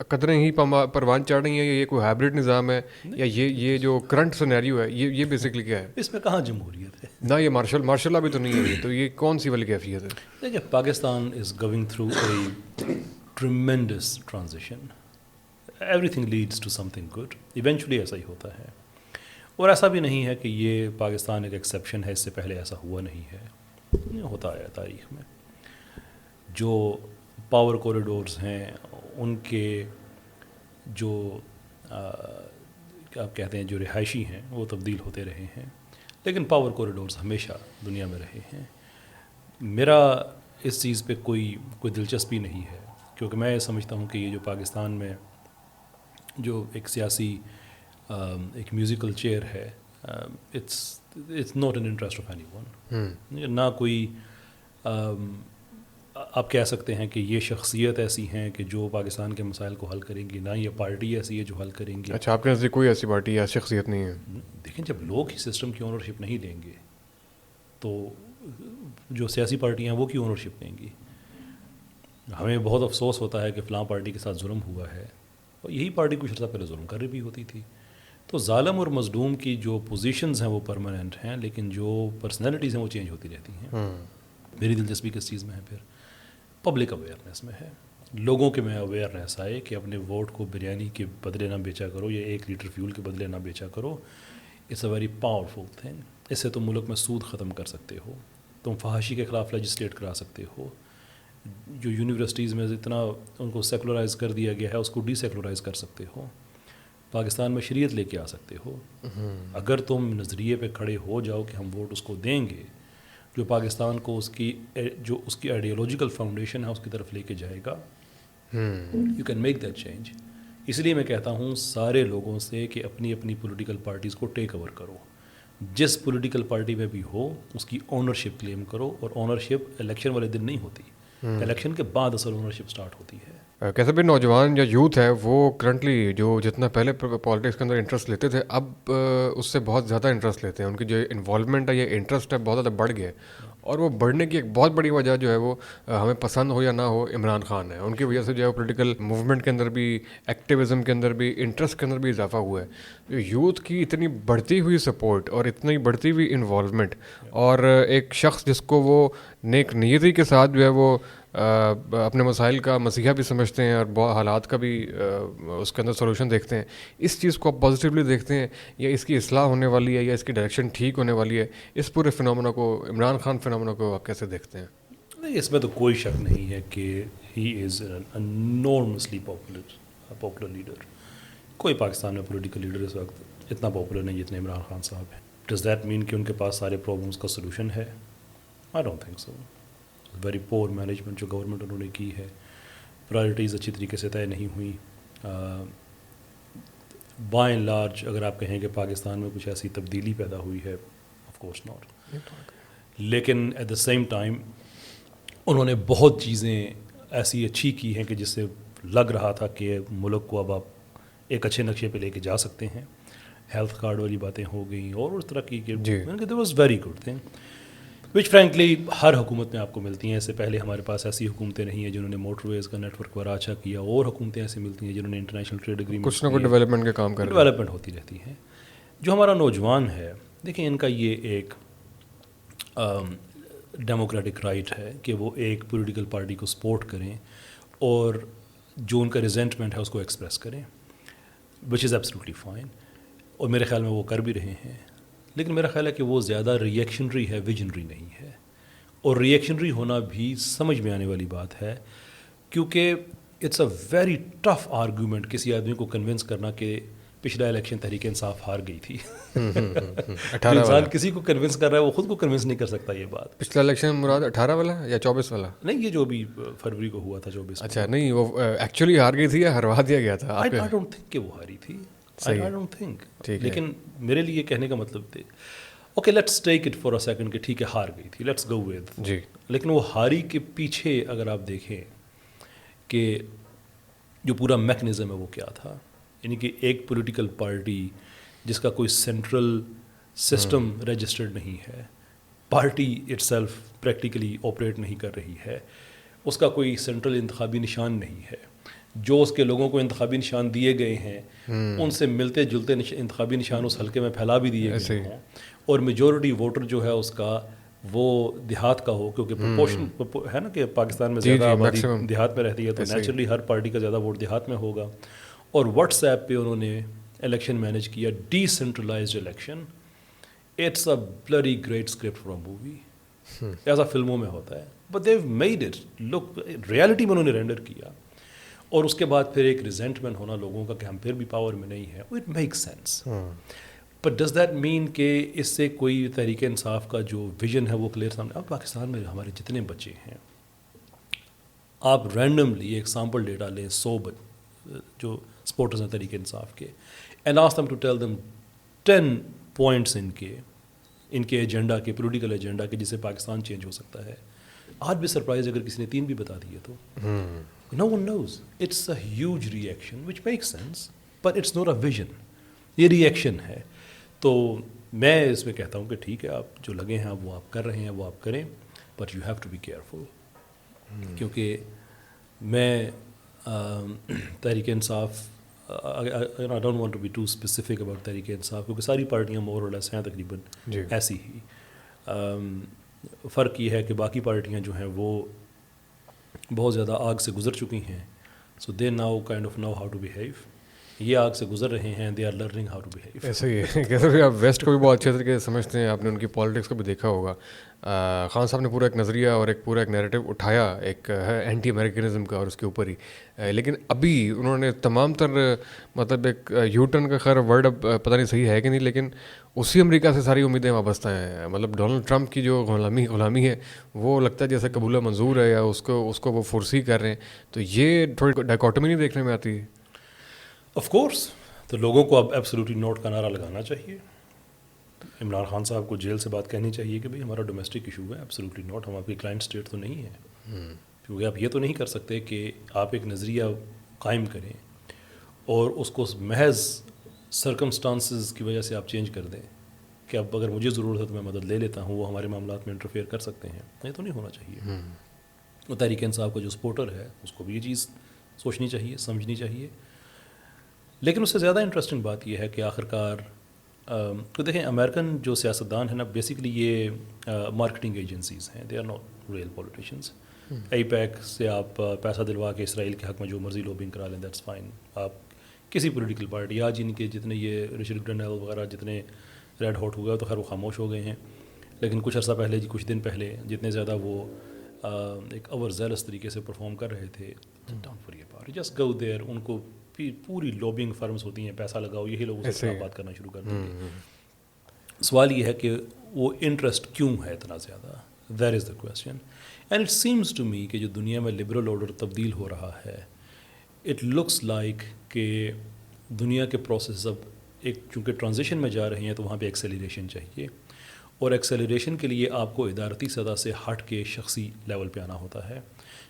قدریں ہی پروان چڑھ رہی ہیں, یا یہ کوئی ہائبرڈ نظام ہے, یا یہ جو کرنٹ سینیریو ہے یہ بیسکلی کیا ہے؟ اس میں کہاں جمہوریت ہے؟ نہ یہ مارشل لا بھی تو نہیں ہے, تو یہ کون سی والی کیفیت ہے؟ دیکھیے, Pakistan is going through a tremendous transition. Everything leads to something good. Eventually ایسا ہی ہوتا ہے, اور ایسا بھی نہیں ہے کہ یہ پاکستان ایک ایکسیپشن ہے, اس سے پہلے ایسا ہوا نہیں ہے, یہ ہوتا ہے تاریخ میں. جو پاور کوریڈورز ہیں ان کے جو آپ کہتے ہیں جو رہائشی ہیں وہ تبدیل ہوتے رہے ہیں, لیکن پاور کوریڈورز ہمیشہ دنیا میں رہے ہیں. میرا اس چیز پہ کوئی دلچسپی نہیں ہے, کیونکہ میں یہ سمجھتا ہوں کہ یہ جو پاکستان میں جو ایک سیاسی ایک میوزیکل چیئر ہے, it's not in interest of anyone. نہ کوئی آپ کہہ سکتے ہیں کہ یہ شخصیت ایسی ہیں کہ جو پاکستان کے مسائل کو حل کریں گی, نہ یہ پارٹی ایسی ہے جو حل کریں گی. اچھا, آپ کے نزدیک کوئی ایسی پارٹی یا شخصیت نہیں ہے؟ دیکھیں, جب لوگ ہی سسٹم کی اونرشپ نہیں لیں گے تو جو سیاسی پارٹیاں ہیں وہ کی اونرشپ لیں گی. ہمیں بہت افسوس ہوتا ہے کہ فلاں پارٹی کے ساتھ ظلم ہوا ہے, اور یہی پارٹی کچھ عرصہ پہلے ظلم کر رہی بھی ہوتی تھی. تو ظالم اور مظلوم کی جو پوزیشنز ہیں وہ پرماننٹ ہیں, لیکن جو پرسنالٹیز ہیں وہ چینج ہوتی رہتی ہیں. میری دلچسپی کس چیز میں ہے؟ پھر پبلک اویئرنیس میں ہے. لوگوں کے میں اویئرنیس آئے کہ اپنے ووٹ کو بریانی کے بدلے نہ بیچا کرو, یا 1 لیٹر فیول کے بدلے نہ بیچا کرو. It's a very powerful thing. اس سے تم ملک میں سود ختم کر سکتے ہو, تم فحاشی کے خلاف لیجسلیٹ کرا سکتے ہو. جو یونیورسٹیز میں اتنا ان کو سیکولرائز کر دیا گیا ہے اس کو ڈی سیکولرائز کر سکتے ہو. پاکستان میں شریعت لے کے آ سکتے ہو. اگر تم نظریے پہ کھڑے ہو جاؤ کہ ہم ووٹ اس کو دیں گے جو پاکستان کو اس کی آئیڈیالوجیکل فاؤنڈیشن ہے اس کی طرف لے کے جائے گا, you can make that change. اس لیے میں کہتا ہوں سارے لوگوں سے کہ اپنی اپنی پولیٹیکل پارٹیز کو ٹیک اوور کرو. جس پولیٹیکل پارٹی میں بھی ہو اس کی اونرشپ کلیم کرو, اور اونرشپ الیکشن والے دن نہیں ہوتی, الیکشن کے بعد اصل اونرشپ سٹارٹ ہوتی ہے. کیسے بھی نوجوان یا یوتھ ہے وہ کرنٹلی جو جتنا پہلے پالیٹکس کے اندر انٹرسٹ لیتے تھے اب اس سے بہت زیادہ انٹرسٹ لیتے ہیں. ان کی جو انوالومنٹ ہے یا انٹرسٹ ہے بہت زیادہ بڑھ گیا ہے, اور وہ بڑھنے کی ایک بہت بڑی وجہ جو ہے وہ ہمیں پسند ہو یا نہ ہو عمران خان ہے. ان کی وجہ سے جو ہے پولیٹیکل موومنٹ کے اندر بھی, ایکٹیویزم کے اندر بھی, انٹرسٹ کے اندر بھی اضافہ ہوا ہے. یوتھ کی اتنی بڑھتی ہوئی سپورٹ اور اتنی بڑھتی ہوئی انوالومنٹ, اور ایک شخص جس کو وہ نیک نیتی کے ساتھ جو ہے وہ اپنے مسائل کا مسیحا بھی سمجھتے ہیں اور بہت حالات کا بھی اس کے اندر سولوشن دیکھتے ہیں, اس چیز کو آپ پازیٹیولی دیکھتے ہیں یا اس کی اصلاح ہونے والی ہے یا اس کی ڈائریکشن ٹھیک ہونے والی ہے؟ اس پورے فنومنا کو, عمران خان فنومنا کو آپ کیسے دیکھتے ہیں؟ نہیں, اس میں تو کوئی شک نہیں ہے کہ ہی از انورمسلی پاپولر لیڈر. کوئی پاکستان میں پولیٹیکل لیڈر اس وقت اتنا پاپولر نہیں جتنے عمران خان صاحب ہیں. ڈز دیٹ مین کہ ان کے پاس سارے پرابلمس کا سلوشن ہے؟ I don't think so. Very poor management جو گورنمنٹ انہوں نے کی ہے, پرائرٹیز اچھی طریقے سے طے نہیں ہوئی. بائی اینڈ لارج اگر آپ کہیں کہ پاکستان میں کچھ ایسی تبدیلی پیدا ہوئی ہے, آف کورس ناٹ. لیکن ایٹ دا سیم ٹائم انہوں نے بہت چیزیں ایسی اچھی کی ہیں کہ جس سے لگ رہا تھا کہ ملک کو اب آپ ایک اچھے نقشے پہ لے کے جا سکتے ہیں. ہیلتھ کارڈ والی باتیں ہو گئیں اور اس طرح کی کہ that was very good thing which frankly ہر حکومت میں آپ کو ملتی ہیں. اس سے پہلے ہمارے پاس ایسی حکومتیں نہیں ہیں جنہوں نے موٹر ویز کا نیٹ ورک بڑا اچھا کیا, اور حکومتیں ایسی ملتی ہیں جنہوں نے انٹرنیشنل ٹریڈ اگریمنٹ کچھ نہ کچھ ڈیولپمنٹ کے کام کر ڈیولپمنٹ ہوتی رہتی ہیں. جو ہمارا نوجوان ہے, دیکھیں ان کا یہ ایک ڈیموکریٹک رائٹ ہے کہ وہ ایک پولیٹیکل پارٹی کو سپورٹ کریں اور جو ان کا ریزنٹمنٹ ہے اس کو ایکسپریس کریں, وچ از ایبسلیوٹلی فائن, اور میرے خیال میں وہ کر بھی رہے ہیں. لیکن میرا خیال ہے کہ وہ زیادہ ریئیکشنری ہے، ویژنری نہیں ہے. اور ریئیکشنری ہونا بھی سمجھ میں آنے والی بات ہے، کیونکہ it's a very tough argument کسی آدمی کو کنونس کرنا کہ پچھلا الیکشن تحریک انصاف ہار گئی تھی. 18 انسان والا کسی کو کنونس کر رہا ہے وہ خود کو کنونس نہیں کر سکتا. یہ بات پچھلا الیکشن مراد 18 والا یا 24 والا؟ نہیں، یہ جو بھی فروری کو ہوا تھا 24. اچھا نہیں، وہ ایکچولی ہار گئی تھی یا ہروا دیا گیا تھا؟ آئی ڈونٹ تھنک کہ وہ ہاری تھی. I don't think. لیکن میرے لیے کہنے کا مطلب تھے okay let's take it for a second کہ ٹھیک ہے ہار گئی تھی، لیٹس گو ود. جی. لیکن وہ ہاری کے پیچھے اگر آپ دیکھیں کہ جو پورا میکنزم ہے وہ کیا تھا، یعنی کہ ایک پولیٹیکل پارٹی جس کا کوئی سینٹرل سسٹم رجسٹرڈ نہیں ہے، party it self practically operate نہیں کر رہی ہے، اس کا کوئی سینٹرل انتخابی نشان نہیں ہے، جو اس کے لوگوں کو انتخابی نشان دیے گئے ہیں ان سے ملتے جلتے انتخابی نشان اس حلقے میں پھیلا بھی دیے گئے ہوں، اور میجورٹی ووٹر جو ہے اس کا وہ دیہات کا ہو، کیونکہ پرپورشن ہے نا کہ پاکستان میں زیادہ آبادی دیہات میں رہتی ہے تو نیچرلی ہر پارٹی کا زیادہ ووٹ دیہات میں ہوگا. اور واٹس ایپ پہ انہوں نے الیکشن مینیج کیا، decentralized election. It's a bloody great script for a movie, ایسا فلموں میں ہوتا ہے، but they made it look reality میں انہوں نے رینڈر کیا. اور اس کے بعد پھر ایک ریزنٹمنٹ ہونا لوگوں کا کہ ہم پھر بھی پاور میں نہیں ہیں، it make sense. But does that mean کہ اس سے کوئی تحریک انصاف کا جو ویژن ہے وہ کلیئر سامنے؟ اب پاکستان میں ہمارے جتنے بچے ہیں، آپ رینڈملی ایک سیمپل ڈیٹا لیں 100 جو سپورٹرز ہیں تحریک انصاف کے، and ask them to tell them 10 points ان کے ایجنڈا کے، پولیٹیکل ایجنڈا کے، جس سے پاکستان چینج ہو سکتا ہے. آج بھی سرپرائز اگر کسی نے 3 بھی بتا دیے تو no one knows. It's a huge reaction which makes sense, but it's not a vision. یہ ریئیکشن ہے. تو میں اس میں کہتا ہوں کہ ٹھیک ہے آپ جو لگے ہیں وہ آپ کر رہے ہیں وہ آپ کریں، but you have to be careful. کیونکہ میں Tehreek Insaf I don't want to be too specific about Tehreek Insaf, کیونکہ ساری پارٹیاں more or less ہیں تقریباً ایسی ہی. فرق یہ ہے کہ باقی پارٹیاں جو ہیں وہ بہت زیادہ آگ سے گزر چکی ہیں، so they now kind of know how to behave. یہ آگ سے گزر رہے ہیں، they are learning how to behave. ایسے ہی ہے. کیسے بھی آپ ویسٹ کو بھی بہت اچھے طریقے سے سمجھتے ہیں، آپ نے ان کی پالیٹکس کو بھی دیکھا ہوگا. خان صاحب نے پورا ایک نظریہ اور ایک پورا ایک نیریٹو اٹھایا ایک ہے اینٹی امریکنزم کا اور اس کے اوپر ہی، لیکن ابھی انہوں نے تمام تر مطلب ایک یو ٹرن کا، خیر ورڈ اب پتہ نہیں صحیح ہے کہ نہیں، لیکن اسی امریکہ سے ساری امیدیں وابستہ ہیں. مطلب ڈونلڈ ٹرمپ کی جو غلامی ہے وہ لگتا ہے جیسے قبول منظور ہے، یا اس کو وہ فورسی کر رہے ہیں. تو یہ تھوڑی ڈائکوٹمی نہیں دیکھنے میں آتی؟ Of course. تو لوگوں کو اب ایبسلیوٹلی نوٹ کا نعرہ لگانا چاہیے. عمران خان صاحب کو جیل سے بات کہنی چاہیے کہ بھائی ہمارا ڈومیسٹک ایشو ہے، ایبسلیوٹلی نوٹ، ہم آپ کی کلائنٹ اسٹیٹ تو نہیں ہے. کیونکہ آپ یہ تو نہیں کر سکتے کہ آپ ایک نظریہ قائم کریں اور اس کو محض سرکمسٹانسز کی وجہ سے آپ چینج کر دیں کہ اب اگر مجھے ضرورت ہے تو میں مدد لے لیتا ہوں، وہ ہمارے معاملات میں انٹرفیئر کر سکتے ہیں. یہ تو نہیں ہونا چاہیے. وہ تحریک انصاف کا جو سپورٹر ہے اس کو بھی یہ چیز سوچنی چاہیے، سمجھنی چاہیے. لیکن اس سے زیادہ انٹرسٹنگ بات یہ ہے کہ آخرکار تو دیکھیں امریکن جو سیاستدان ہیں نا، بیسیکلی یہ مارکیٹنگ ایجنسیز ہیں، they are not real politicians. AIPAC سے آپ پیسہ دلوا کے اسرائیل کے حق میں جو مرضی لوبنگ کرا لیں، دیٹس فائن. آپ کسی پولیٹیکل پارٹی آج ان کے جتنے یہ رچرڈ گرینل وغیرہ جتنے ریڈ ہاٹ ہو گئے تو خیر وہ خاموش ہو گئے ہیں، لیکن کچھ عرصہ پہلے کچھ دن پہلے جتنے زیادہ وہ ایک اوور زیلس طریقے سے پرفارم کر رہے تھے، don't worry about it, just go there. ان کو پوری لوبنگ فرمز ہوتی ہیں، پیسہ لگاؤ، یہی لوگ اس سے بات کرنا شروع کر دیں گے. سوال یہ ہے کہ وہ انٹرسٹ کیوں ہے اتنا زیادہ؟ That is the question. And it seems to me کہ جو دنیا میں لبرل آرڈر تبدیل ہو رہا ہے، اٹ لکس لائک کہ دنیا کے پروسیس اب ایک چونکہ ٹرانزیشن میں جا رہے ہیں تو وہاں پہ ایکسیلریشن چاہیے، اور ایکسیلریشن کے لیے آپ کو ادارتی سطح سے ہٹ کے شخصی لیول پہ آنا ہوتا ہے.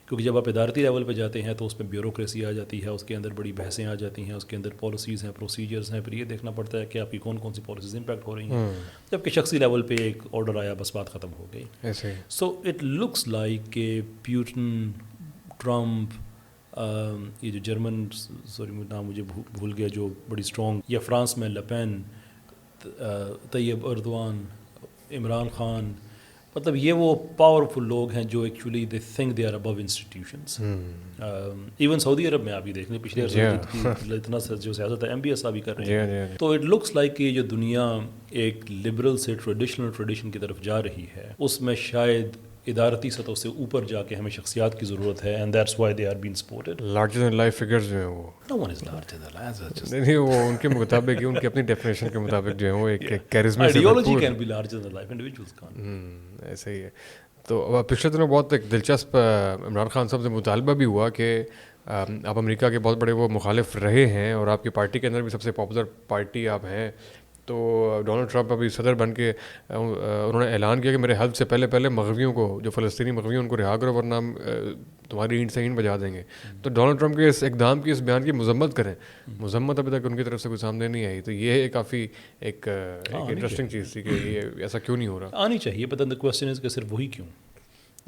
کیونکہ جب آپ ادارتی لیول پہ جاتے ہیں تو اس میں بیوروکریسی آ جاتی ہے، اس کے اندر بڑی بحثیں آ جاتی ہیں، اس کے اندر پالیسیز ہیں، پروسیجرز ہیں، پھر یہ دیکھنا پڑتا ہے کہ آپ کی کون کون سی پالیسیز امپیکٹ ہو رہی ہیں. جبکہ شخصی لیول پہ ایک آرڈر آیا، بس بات ختم ہو گئی. سو اٹ لکس لائک کہ پیوٹن، ٹرمپ، یہ جو جرمن، سوری نام مجھے بھول گیا، جو بڑی اسٹرانگ، یا فرانس میں لپین، طیب اردوان، عمران خان، مطلب یہ وہ پاورفل لوگ ہیں جو actually they think they are above institutions. Even Saudi Arabia میں آپ ہی دیکھ لیں پچھلے اتنا جو سیاست ہے MBS صاحب ہی کر رہے ہیں. تو اٹ لکس لائک کہ یہ جو دنیا ایک لبرل سے ٹریڈیشن کی طرف جا رہی ہے اس میں شاید ادارتی سطح سے اوپر جا کے ہمیں شخصیات کی ضرورت ہے. And that's why they are been supported. Larger than life figures جو ہیں وہ no one is larger than life. نہیں وہ ان کے مطابق ان کی اپنی ڈیفینیشن کے مطابق جو ہے وہ ایک کیرزما سے ideology can be larger than life, individuals can't. ایسا ہی ہے. تو پچھلے دنوں بہت ایک دلچسپ عمران خان صاحب سے مطالبہ بھی ہوا کہ آپ امریکہ کے بہت بڑے وہ مخالف رہے ہیں اور آپ کی پارٹی کے اندر بھی سب سے پاپولر پارٹی آپ ہیں. تو ڈونلڈ ٹرمپ ابھی صدر بن کے انہوں نے اعلان کیا کہ میرے حلف سے پہلے مغویوں کو, جو فلسطینی مغوی ہیں ان کو رہا کرو ورنہ ہم تمہاری اینٹ سے اینٹ بجا دیں گے. تو ڈونلڈ ٹرمپ کے اس اقدام کی, اس بیان کی مذمت کریں. مذمت ابھی تک ان کی طرف سے کوئی سامنے نہیں آئی. تو یہ کافی ایک انٹرسٹنگ چیز تھی کہ یہ ایسا کیوں نہیں ہو رہا. آنی چاہیے, بٹ دا کوسچن از کہ صرف وہی کیوں,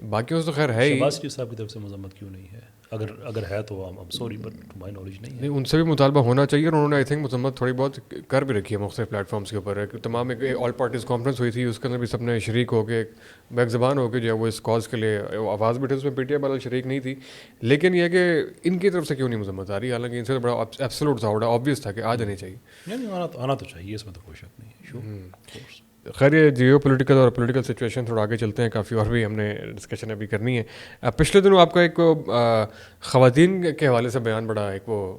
باقیوں سے تو خیر ہے ہی. شہباز شریف صاحب کی طرف سے مذمت کیوں نہیں ہے؟ اگر ہے تو I'm sorry but to my knowledge نہیں ہے. نہیں ان سے بھی مطالبہ ہونا چاہیے اور انہوں نے آئی تھنک مذمت تھوڑی بہت کر بھی رکھی ہے مختلف پلیٹ فارمس کے اوپر. تمام ایک آل پارٹیز کانفرنس ہوئی تھی, اس کے اندر بھی سب نے شریک ہو کے بیک زبان ہو کے جو ہے وہ اس کاز کے لیے آواز بھی تھی. اس میں PTI والا شریک نہیں تھی. لیکن یہ کہ ان کی طرف سے کیوں نہیں مذمت آ رہی, حالانکہ ان سے بڑا ایبسولوٹ تھا, بڑا آبویس تھا کہ آ جانی چاہیے. نہیں آنا تو چاہیے, اس میں تو کوئی شک نہیں ہے. شور. خیر یہ جیو پولیٹیکل اور پولیٹیکل سچویشن تھوڑا آگے چلتے ہیں, کافی اور بھی ہم نے ڈسکشن ابھی کرنی ہے. پچھلے دنوں آپ کا ایک خواتین کے حوالے سے بیان بڑا ایک وہ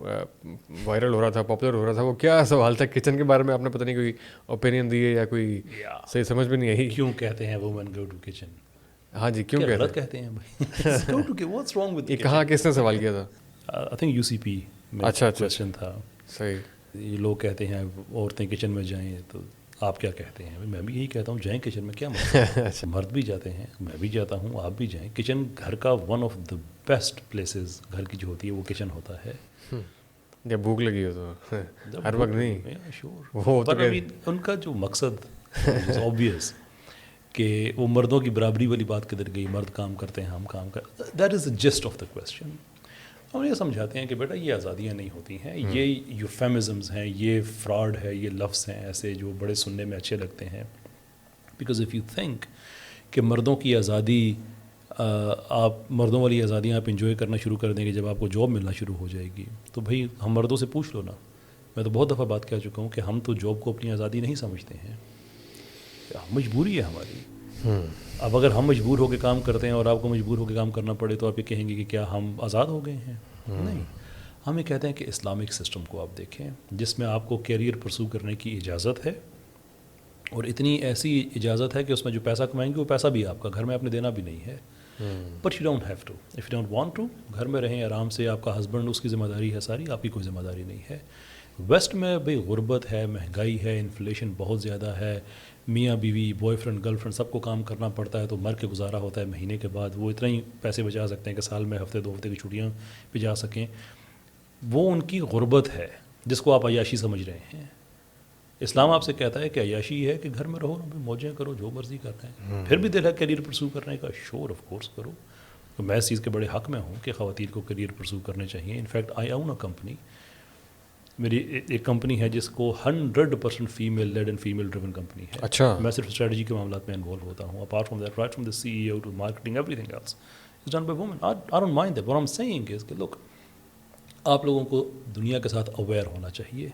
وائرل ہو رہا تھا, پاپولر ہو رہا تھا. وہ کیا سوال تھا کچن کے بارے میں, آپ نے پتہ نہیں کوئی اوپینین دی ہے یا کوئی صحیح سمجھ میں نہیں آئی. کیوں کہتے ہیں وومن گو ٹو کچن؟ ہاں جی کیوں کہتے ہیں بھائی go to what's wrong with. یہ کہاں کس نے سوال کیا تھا؟ آئی تھنک UCP میں اچھا کوسچن تھا. صحیح. یہ لوگ کہتے ہیں عورتیں کچن میں جائیں, تو آپ کیا کہتے ہیں؟ میں بھی یہی کہتا ہوں, جائیں کچن میں, کیا مطلب. مرد بھی جاتے ہیں, میں بھی جاتا ہوں, آپ بھی جائیں. کچن گھر کا one of the best places گھر کی جو ہوتی ہے وہ کچن ہوتا ہے. جب بھوک لگی ہو تو ہر وقت نہیں. شور. پر ان کا جو مقصد آبویس کہ وہ مردوں کی برابری والی بات کدھر گئی, مرد کام کرتے ہیں ہم کام کر. That is the just of the question. ہم یہ سمجھاتے ہیں کہ بیٹا یہ آزادیاں نہیں ہوتی ہیں, یہ یوفیمزمز ہیں, یہ فراڈ ہے, یہ لفظ ہیں ایسے جو بڑے سننے میں اچھے لگتے ہیں. بیکاز اف یو تھنک کہ مردوں کی آزادی, آپ مردوں والی آزادیاں آپ انجوائے کرنا شروع کر دیں گے جب آپ کو جاب ملنا شروع ہو جائے گی, تو بھائی ہم مردوں سے پوچھ لو نا. میں تو بہت دفعہ بات کہہ چکا ہوں کہ ہم تو جاب کو اپنی آزادی نہیں سمجھتے ہیں, مجبوری ہے ہماری. اب اگر ہم مجبور ہو کے کام کرتے ہیں اور آپ کو مجبور ہو کے کام کرنا پڑے تو آپ یہ کہیں گے کہ کیا ہم آزاد ہو گئے ہیں؟ نہیں. ہم یہ کہتے ہیں کہ اسلامک سسٹم کو آپ دیکھیں جس میں آپ کو کیریئر پرسو کرنے کی اجازت ہے, اور اتنی ایسی اجازت ہے کہ اس میں جو پیسہ کمائیں گے وہ پیسہ بھی آپ کا, گھر میں آپ نے دینا بھی نہیں ہے. But you don't have to, if you don't want to, گھر میں رہیں آرام سے, آپ کا ہسبینڈ اس کی ذمہ داری ہے ساری, آپ کی کوئی ذمہ داری نہیں ہے. ویسٹ میں بھائی غربت ہے, مہنگائی ہے, انفلیشن بہت زیادہ ہے, میاں بیوی, بوائے فرینڈ, گرل فرینڈ سب کو کام کرنا پڑتا ہے, تو مر کے گزارا ہوتا ہے مہینے کے بعد. وہ اتنا ہی پیسے بچا سکتے ہیں کہ سال میں ہفتے 2 ہفتے کی چھٹیاں پہ جا سکیں. وہ ان کی غربت ہے جس کو آپ عیاشی سمجھ رہے ہیں. اسلام آپ سے کہتا ہے کہ عیاشی ہے کہ گھر میں رہو, موجیں کرو, جو مرضی کر رہے ہیں. پھر بھی دل ہے کیریئر پرسو کرنے کا, شور آف کورس کرو. تو میں اس چیز کے بڑے حق میں ہوں کہ خواتین کو کیریئر پرسو کرنے چاہیے. In fact I own a company, میری ایک کمپنی ہے جس کو 100% female lead and female driven company ہے. اچھا. میں صرف اسٹریٹجی کے معاملات میں انوالو ہوتا ہوں. Apart from that, right from the CEO to marketing, everything else is done by women. I don't mind that. What I am seeing is کہ لک, آپ لوگوں کو دنیا کے ساتھ اویئر ہونا چاہیے.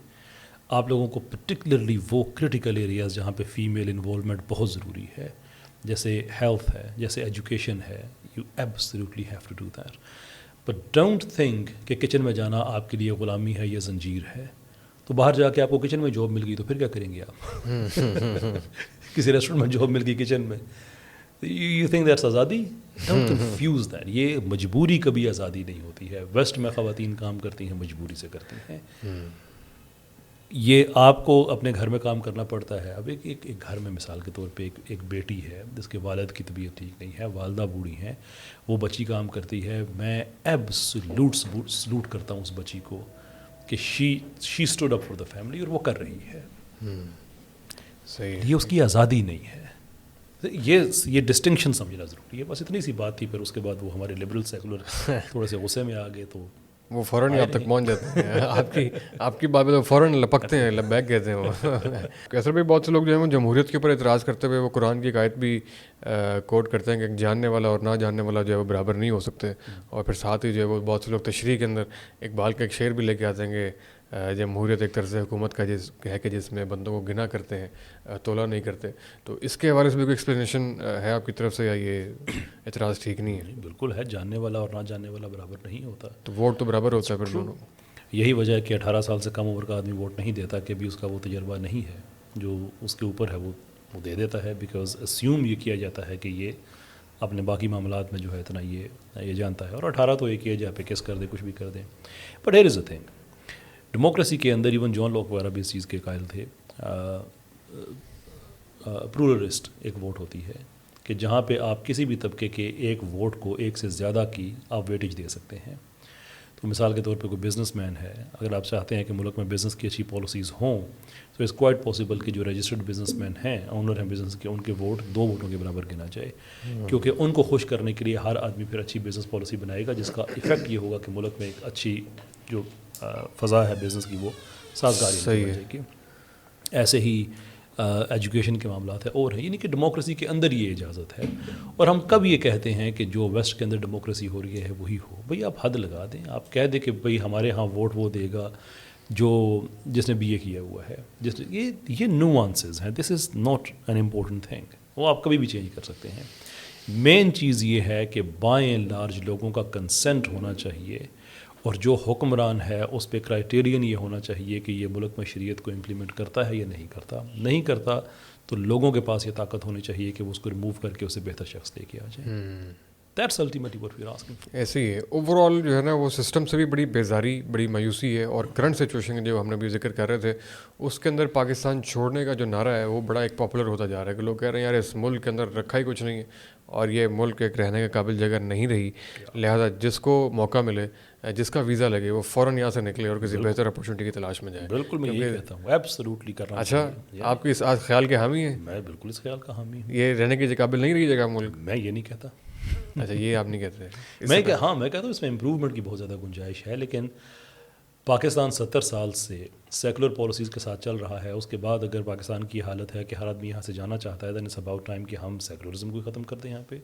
آپ لوگوں کو پرٹیکولرلی وہ کرٹیکل ایریاز جہاں پہ فیمیل انوالومنٹ بہت ضروری ہے, جیسے ہیلتھ ہے, جیسے ایجوکیشن ہے, you absolutely have to do that. But don't think کہ کچن میں جانا آپ کے لیے غلامی ہے یا زنجیر ہے. تو باہر جا کے آپ کو کچن میں جاب مل گئی تو پھر کیا کریں گے آپ؟ کسی ریسٹورنٹ میں جاب مل گئی کچن میں, یو تھنک دیٹس آزادی؟ Don't confuse that. یہ مجبوری کبھی آزادی نہیں ہوتی ہے. ویسٹ میں خواتین کام کرتی ہیں, مجبوری سے کرتی ہیں. یہ آپ کو اپنے گھر میں کام کرنا پڑتا ہے. اب ایک گھر میں مثال کے طور پہ ایک بیٹی ہے جس کے والد کی طبیعت ٹھیک نہیں ہے, والدہ بوڑھی ہیں, وہ بچی کام کرتی ہے. میں ایبسولوٹ سلوٹ کرتا ہوں اس بچی کو کہ she stood up for the family, اور وہ کر رہی ہے. صحیح. یہ اس کی آزادی نہیں ہے. یہ ڈسٹنکشن سمجھنا ضروری ہے. بس اتنی سی بات تھی. پھر اس کے بعد وہ ہمارے لبرل سیکولر تھوڑے سے غصے میں آ گئے, تو وہ فوراً ہی آپ تک پہنچ جاتے ہیں. آپ کی بات میں تو فوراً لپکتے ہیں, لبیک کہتے ہیں وہ. کیسر بھائی بہت سے لوگ جو ہیں وہ جمہوریت کے اوپر اعتراض کرتے ہوئے وہ قرآن کی ایک آیت بھی کوٹ کرتے ہیں کہ جاننے والا اور نہ جاننے والا جو ہے وہ برابر نہیں ہو سکتے. اور پھر ساتھ ہی جو ہے وہ بہت سے لوگ تشریح کے اندر اقبال کا ایک شعر بھی لے کے آتے ہیں کہ جمہوریت ایک طرز حکومت کا ہے کہ جس میں بندوں کو گنا کرتے ہیں, تولا نہیں کرتے. تو اس کے حوالے سے بھی کوئی ایکسپلینیشن ہے آپ کی طرف سے, یا یہ اعتراض ٹھیک نہیں ہے؟ بالکل ہے, جاننے والا اور نہ جاننے والا برابر نہیں ہوتا. تو ووٹ تو برابر ہوتا ہے پھر دونوں. یہی وجہ ہے کہ 18 سال سے کم عمر کا آدمی ووٹ نہیں دیتا, کہ بھی اس کا وہ تجربہ نہیں ہے. جو اس کے اوپر ہے وہ دے دیتا ہے, بیکاز اسیوم یہ کیا جاتا ہے کہ یہ اپنے باقی معاملات میں جو ہے اتنا یہ جانتا ہے. اور 18 تو ایک ایج ہے, پہ کس کر دے, کچھ بھی کر دیں. But here is a thing, democracy کے اندر ایون جان لاک وغیرہ بھی اس چیز کے قائل تھے. پلورلسٹ ایک ووٹ ہوتی ہے کہ جہاں پہ آپ کسی بھی طبقے کے ایک ووٹ کو ایک سے زیادہ کی آپ ویٹیج دے سکتے ہیں. تو مثال کے طور پہ کوئی بزنس مین ہے, اگر آپ چاہتے ہیں کہ ملک میں بزنس کی اچھی پالیسیز ہوں, تو اٹس کوائٹ پاسبل کہ جو رجسٹرڈ بزنس مین ہیں, آنر ہیں بزنس کے, ان کے ووٹ 2 ووٹوں کے برابر گنا جائے. کیونکہ ان کو خوش کرنے کے لیے ہر آدمی پھر اچھی بزنس پالیسی بنائے گا, جس کا افیکٹ یہ ہوگا کہ ملک میں ایک اچھی جو فضا ہے بزنس کی وہ سازگاری ہو جائے گی. ایسے ہی ایجوکیشن کے معاملات ہیں اور ہیں, یعنی کہ ڈیموکریسی کے اندر یہ اجازت ہے. اور ہم کب یہ کہتے ہیں کہ جو ویسٹ کے اندر ڈیموکریسی ہو رہی ہے وہی ہو؟ بھئی آپ حد لگا دیں, آپ کہہ دیں کہ بھئی ہمارے ہاں ووٹ وہ دے گا جس نے بی اے کیا ہوا ہے. یہ نوانسز ہیں, this is not an important thing, وہ آپ کبھی بھی چینج کر سکتے ہیں. مین چیز یہ ہے کہ بائیں لارج لوگوں کا کنسنٹ ہونا چاہیے, اور جو حکمران ہے اس پہ کرائٹیرین یہ ہونا چاہیے کہ یہ ملک میں شریعت کو امپلیمنٹ کرتا ہے یا نہیں کرتا. تو لوگوں کے پاس یہ طاقت ہونی چاہیے کہ وہ اس کو ریموو کر کے اسے بہتر شخص دے کے آ جائیں. That's ultimately what we are asking for. ایسے ہی ہے اوور آل جو ہے نا وہ سسٹم سے بھی بڑی بیزاری, بڑی مایوسی ہے. اور کرنٹ سچویشن جو ہم نے بھی ذکر کر رہے تھے, اس کے اندر پاکستان چھوڑنے کا جو نعرہ ہے وہ بڑا ایک پاپولر ہوتا جا رہا ہے, کہ لوگ کہہ رہے ہیں یار اس ملک کے اندر رکھا ہی کچھ نہیں ہے, اور یہ ملک ایک رہنے کے قابل جگہ نہیں رہی, لہٰذا جس کو موقع ملے, جس کا ویزا لگے, وہ فوراً یہاں سے نکلے اور کسی بہتر اپرچونیٹی کی تلاش میں جائے. بالکل میں یہ کہتا ہوں, ایبسلیوٹلی کرنا. اچھا, آپ کی اس خیال کے حامی ہیں؟ میں بالکل اس خیال کا حامی ہوں. یہ رہنے کے قابل نہیں رہی جگہ ملک؟ میں یہ نہیں کہتا. اچھا, یہ آپ نہیں کہتے؟ میں کہتا ہوں اس میں امپروومنٹ کی بہت زیادہ گنجائش ہے, لیکن پاکستان 70 سال سے سیکولر پالیسیز کے ساتھ چل رہا ہے. اس کے بعد اگر پاکستان کی حالت ہے کہ ہر آدمی یہاں سے جانا چاہتا ہے, دین اٹس اباؤٹ ٹائم کہ ہم سیکولرزم کو ختم کر دیں, یہاں پہ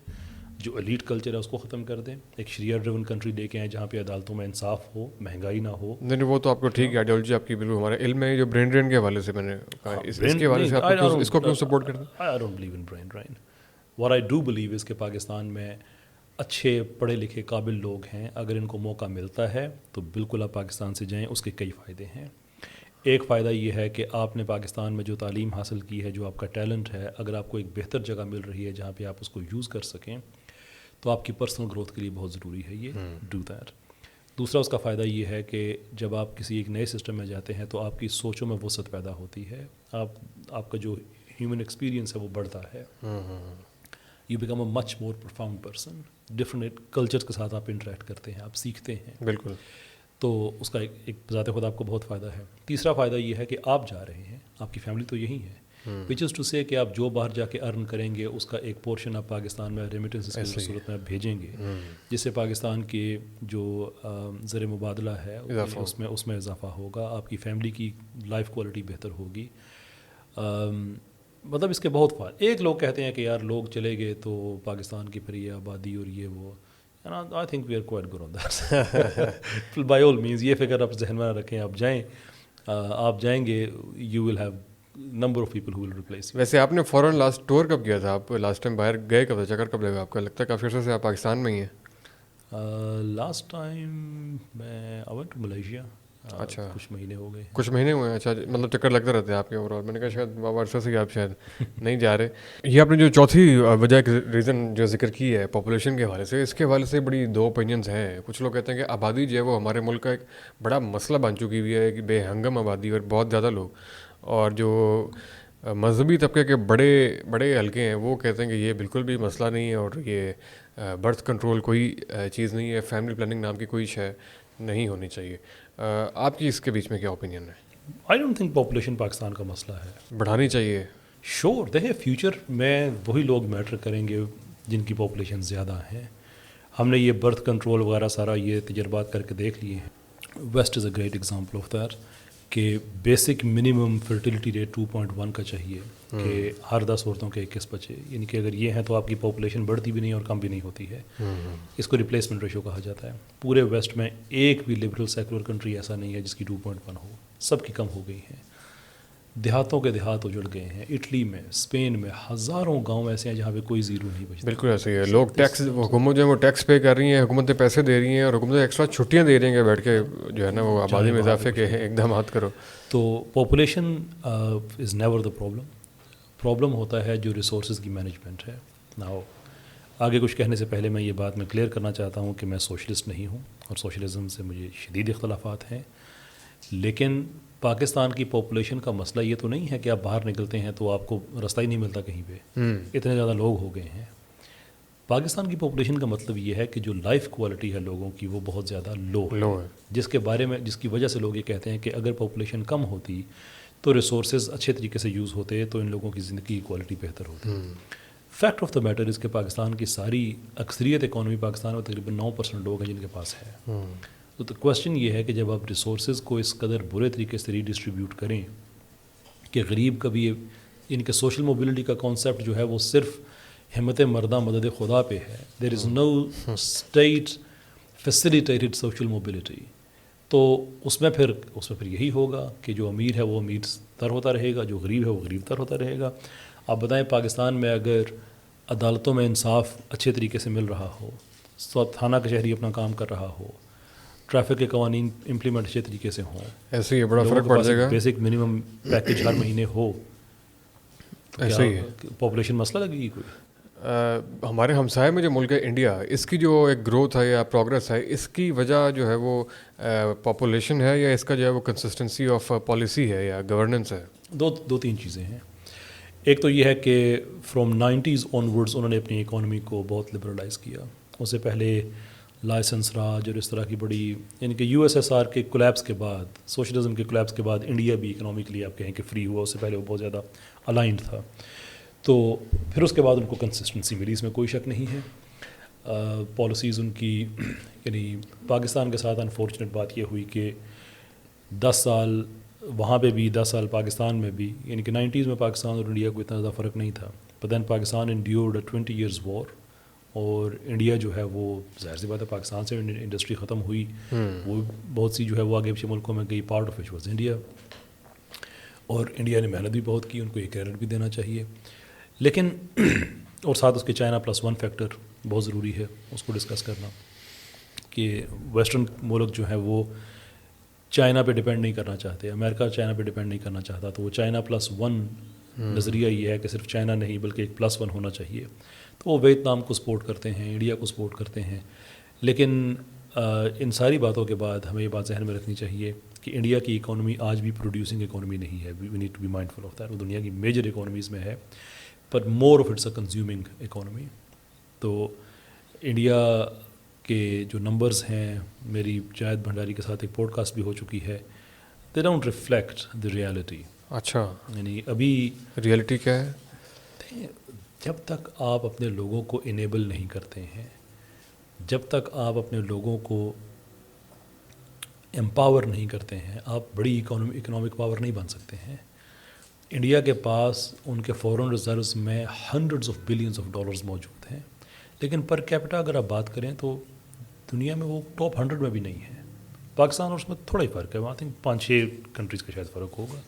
جو ایلیٹ کلچر ہے اس کو ختم کر دیں, ایک شریعہ ڈریون کنٹری لے کے آئیں جہاں پہ عدالتوں میں انصاف ہو, مہنگائی نہ ہو. نہیں, وہ تو آپ کو ٹھیک ہے, آئیڈیالوجی آپ کی بالکل ہمارے علم میں جو برین ڈرین کے حوالے سے میں نے کہا, اس کے حوالے سے آپ اس کو کیوں سپورٹ کرتے ہیں؟ I don't believe in brain drain. What I do believe is کہ پاکستان میں اچھے پڑھے لکھے قابل لوگ ہیں, اگر ان کو موقع ملتا ہے تو بالکل آپ پاکستان سے جائیں. اس کے کئی فائدے ہیں. ایک فائدہ یہ ہے کہ آپ نے پاکستان میں جو تعلیم حاصل کی ہے, جو آپ کا ٹیلنٹ ہے, اگر آپ کو ایک بہتر جگہ مل رہی ہے جہاں پہ آپ اس کو یوز کر سکیں, تو آپ کی پرسنل گروتھ کے لیے بہت ضروری ہے یہ ڈو دیٹ. دوسرا اس کا فائدہ یہ ہے کہ جب آپ کسی ایک نئے سسٹم میں جاتے ہیں تو آپ کی سوچوں میں وسعت پیدا ہوتی ہے, آپ کا جو ہیومن ایکسپیرینس ہے وہ بڑھتا ہے. You become a much more profound person. Different cultures کے ساتھ آپ انٹریکٹ کرتے ہیں, آپ سیکھتے ہیں. بالکل. تو اس کا ایک ذات خود آپ کو بہت فائدہ ہے. تیسرا فائدہ یہ ہے کہ آپ جا رہے ہیں, آپ کی فیملی تو یہی ہے, وچ از ٹو سے کہ آپ جو باہر جا کے ارن کریں گے اس کا ایک پورشن آپ پاکستان میں ریمیٹنس کی صورت میں بھیجیں گے, جس سے پاکستان کے جو زر مبادلہ ہے اس میں اضافہ ہوگا. آپ کی فیملی کی لائف کوالٹی بہتر ہوگی. مطلب اس کے بہت فائدے. ایک لوگ کہتے ہیں کہ یار لوگ چلے گئے تو پاکستان کی پھر یہ آبادی اور یہ وہ, I think we are quite good on that. By all means یہ فکر آپ ذہن میں رکھیں, آپ جائیں گے, you will have number of people who will replace you. ویسے آپ نے فوراً لاسٹ ٹور کب کیا تھا؟ آپ لاسٹ ٹائم باہر گئے کب تھا؟ چکر کب لگا آپ کا؟ لگتا ہے کافی عرصے سے آپ پاکستان میں ہی ہیں. لاسٹ ٹائم میں I went to Malaysia. اچھا, کچھ مہینے ہو گئے. کچھ مہینے ہوئے ہیں. اچھا, مطلب چکر لگتے رہتے ہیں آپ کے اوور آل. میں نے کہا شاید عرصے سے آپ شاید نہیں جا رہے. یہ آپ نے جو چوتھی وجہ ریزن جو ذکر کی ہے پاپولیشن کے حوالے سے, اس کے حوالے سے بڑی 2 اوپینینز ہیں. کچھ لوگ کہتے ہیں کہ آبادی جو ہے وہ ہمارے ملک کا ایک بڑا مسئلہ بن چکی ہوئی ہے, کہ بے ہنگم آبادی اور بہت زیادہ لوگ, اور جو مذہبی طبقے کے بڑے حلقے ہیں وہ کہتے ہیں کہ یہ بالکل بھی مسئلہ نہیں ہے, اور یہ برتھ کنٹرول کوئی چیز نہیں ہے, فیملی پلاننگ نام کی کوئی شے نہیں ہونی چاہیے. آپ کی اس کے بیچ میں کیا اوپینین ہے؟ I don't think population Pakistan کا مسئلہ ہے, بڑھانی چاہیے. شور دیکھیں فیوچر میں وہی لوگ میٹر کریں گے جن کی پاپولیشن زیادہ ہیں. ہم نے یہ برتھ کنٹرول وغیرہ سارا یہ تجربات کر کے دیکھ لیے ہیں. West is a great example of that کہ بیسک منیمم فرٹیلیٹی ریٹ 2.1 کا چاہیے کہ ہر 10 عورتوں کے 21 بچے. یعنی کہ اگر یہ ہیں تو آپ کی پاپولیشن بڑھتی بھی نہیں اور کم بھی نہیں ہوتی ہے. اس کو ریپلیسمنٹ ریشو کہا جاتا ہے. پورے ویسٹ میں ایک بھی لبرل سیکولر کنٹری ایسا نہیں ہے جس کی 2.1 ہو. سب کی کم ہو گئی ہیں. دیہاتوں کے دیہات اجڑ گئے ہیں. اٹلی میں، اسپین میں ہزاروں گاؤں ایسے ہیں جہاں پہ کوئی زیرو نہیں بچتا. بالکل ایسے ہی ہے. لوگ ٹیکس، حکومت جو ہے وہ ٹیکس پے کر رہی ہیں، حکومتیں پیسے دے رہی ہیں اور حکومتیں ایکسٹرا چھٹیاں دے رہی ہیں کہ بیٹھ کے جو ہے نا وہ آبادی میں اضافے کے اقدامات کرو. تو population is never the problem. Problem ہوتا ہے جو ریسورسز کی مینجمنٹ ہے. ناؤ آگے کچھ کہنے سے پہلے میں یہ بات میں کلیئر کرنا چاہتا ہوں کہ میں سوشلسٹ نہیں ہوں اور سوشلزم سے مجھے شدید اختلافات ہیں. لیکن پاکستان کی پاپولیشن کا مسئلہ یہ تو نہیں ہے کہ آپ باہر نکلتے ہیں تو آپ کو رستہ ہی نہیں ملتا کہیں پہ. اتنے زیادہ لوگ ہو گئے ہیں. پاکستان کی پاپولیشن کا مطلب یہ ہے کہ جو لائف کوالٹی ہے لوگوں کی وہ بہت زیادہ لو ہے، جس کی وجہ سے لوگ یہ کہتے ہیں کہ اگر پاپولیشن کم ہوتی تو ریسورسز اچھے طریقے سے یوز ہوتے تو ان لوگوں کی زندگی کی کوالٹی بہتر ہوتی. فیکٹ آف دا میٹر اس کہ پاکستان کی ساری اکثریت اکانومی پاکستان میں تقریباً 9% لوگ ہیں جن کے پاس ہے. تو کویشچن یہ ہے کہ جب آپ ریسورسز کو اس قدر برے طریقے سے ریڈسٹریبیوٹ کریں کہ غریب کا بھی، ان کے سوشل موبلٹی کا کانسیپٹ جو ہے وہ صرف ہمت مردہ مدد خدا پہ ہے. دیر از نو اسٹیٹ فیسیلیٹیٹڈ سوشل موبلٹی. تو اس میں پھر یہی ہوگا کہ جو امیر ہے وہ امیر تر ہوتا رہے گا، جو غریب ہے وہ غریب تر ہوتا رہے گا. آپ بتائیں پاکستان میں اگر عدالتوں میں انصاف اچھے طریقے سے مل رہا ہو، تھانہ کچہری اپنا کام کر رہا ہو، ٹریفک کے قوانین امپلیمنٹ اچھے طریقے سے ہوں، ایسے ہی بڑا فرق پڑ جائے گا. بیسک منیمم پیکیج ہر مہینے ہو، ایسا ہی ہے. پاپولیشن مسئلہ لگے گی کوئی؟ ہمارے ہمسائے میں جو ملک ہے انڈیا، اس کی جو ایک گروتھ ہے یا پروگرس ہے، اس کی وجہ جو ہے وہ پاپولیشن ہے یا اس کا جو ہے وہ کنسسٹنسی آف پالیسی ہے یا گورننس ہے؟ دو تین چیزیں ہیں. ایک تو یہ ہے کہ فرام 90s آنورڈز انہوں نے اپنی اکانومی کو بہت لبرلائز کیا. اس سے پہلے لائسنس راج اور اس طرح کی بڑی، یعنی کہ USSR کے کولیپس کے بعد، سوشلزم کے کولیپس کے بعد انڈیا بھی اکنامکلی آپ کہیں کہ فری ہوا. اس سے پہلے وہ بہت زیادہ الائنڈ تھا. تو پھر اس کے بعد ان کو کنسسٹنسی ملی، اس میں کوئی شک نہیں ہے. پالیسیز ان کی، یعنی پاکستان کے ساتھ انفارچونیٹ بات یہ ہوئی کہ 10 سال وہاں پہ بھی 10 سال پاکستان میں بھی، یعنی کہ 90s میں پاکستان اور انڈیا کو اتنا زیادہ فرق نہیں تھا. But then Pakistan endured 20 years وار، اور انڈیا جو ہے وہ ظاہر سی بات ہے پاکستان سے انڈسٹری ختم ہوئی، وہ بہت سی جو ہے وہ آگے پیچھے ملکوں میں گئی. Part of which was India. اور انڈیا نے محنت بھی بہت کی، ان کو یہ کریڈٹ بھی دینا چاہیے. لیکن اور ساتھ اس کے چائنا +1 فیکٹر بہت ضروری ہے اس کو ڈسکس کرنا، کہ ویسٹرن ملک جو ہے وہ چائنا پہ ڈپینڈ نہیں کرنا چاہتے. امریکہ چائنا پہ ڈپینڈ نہیں کرنا چاہتا. تو وہ چائنا +1 نظریہ یہ ہے کہ صرف چائنا نہیں بلکہ ایک +1 ہونا چاہیے. تو وہ ویتنام کو سپورٹ کرتے ہیں، انڈیا کو سپورٹ کرتے ہیں. لیکن ان ساری باتوں کے بعد ہمیں یہ بات ذہن میں رکھنی چاہیے کہ انڈیا کی اکانومی آج بھی پروڈیوسنگ اکانومی نہیں ہے. We need to be mindful of that. وہ دنیا کی میجر اکانومیز میں ہے، but more of its a consuming economy. تو انڈیا کے جو نمبرز ہیں، میری جاید بھنڈاری کے ساتھ ایک پوڈ کاسٹ بھی ہو چکی ہے، they don't reflect the reality. اچھا، یعنی ابھی ریالٹی کیا ہے؟ جب تک آپ اپنے لوگوں کو انیبل نہیں کرتے ہیں، جب تک آپ اپنے لوگوں کو امپاور نہیں کرتے ہیں، آپ بڑی اکنامک پاور نہیں بن سکتے ہیں. انڈیا کے پاس ان کے فورن ریزروز میں hundreds of billions of dollars موجود ہیں، لیکن پر کیپٹا اگر آپ بات کریں تو دنیا میں وہ ٹاپ 100 میں بھی نہیں ہے. پاکستان اور اس میں تھوڑا ہی فرق ہے. آئی تھنک 5-6 کنٹریز کا شاید فرق ہوگا.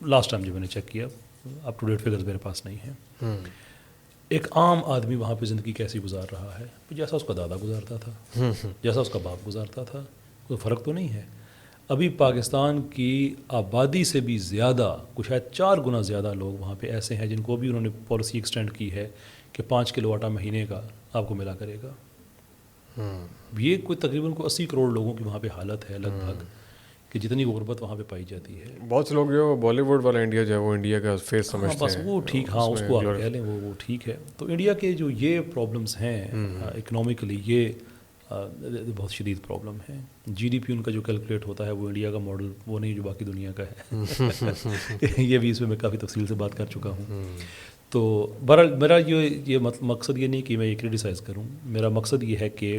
لاسٹ ٹائم جب میں نے چیک کیا، اپ ٹو ڈیٹ فگرز میرے پاس نہیں ہیں. ایک عام آدمی وہاں پہ زندگی کیسی گزار رہا ہے، جیسا اس کا دادا گزارتا تھا، جیسا اس کا باپ گزارتا تھا. کوئی فرق تو نہیں ہے. ابھی پاکستان کی آبادی سے بھی زیادہ، کچھ شاید 4 گنا زیادہ لوگ وہاں پہ ایسے ہیں جن کو بھی انہوں نے پالیسی ایکسٹینڈ کی ہے کہ 5 کلو آٹا مہینے کا آپ کو ملا کرے گا. یہ کوئی تقریباً 80 کروڑ لوگوں کی وہاں پہ حالت ہے لگ بھگ، کہ جتنی غربت وہاں پہ پائی جاتی ہے. بہت سے لوگ جو بالی ووڈ والا انڈیا جو ہے وہ انڈیا کا فیس سمجھتے ہیں. بس وہ ٹھیک، ہاں اس کو آپ کہہ لیں وہ ٹھیک ہے. تو انڈیا کے جو یہ پرابلمس ہیں اکنامکلی، یہ بہت شدید پرابلم ہے. GDP ان کا جو کیلکولیٹ ہوتا ہے وہ انڈیا کا ماڈل وہ نہیں جو باقی دنیا کا ہے. یہ بھی اس میں میں کافی تفصیل سے بات کر چکا ہوں. تو بہرحال میرا یہ مقصد یہ نہیں کہ میں یہ کرٹیسائز کروں. میرا مقصد یہ ہے کہ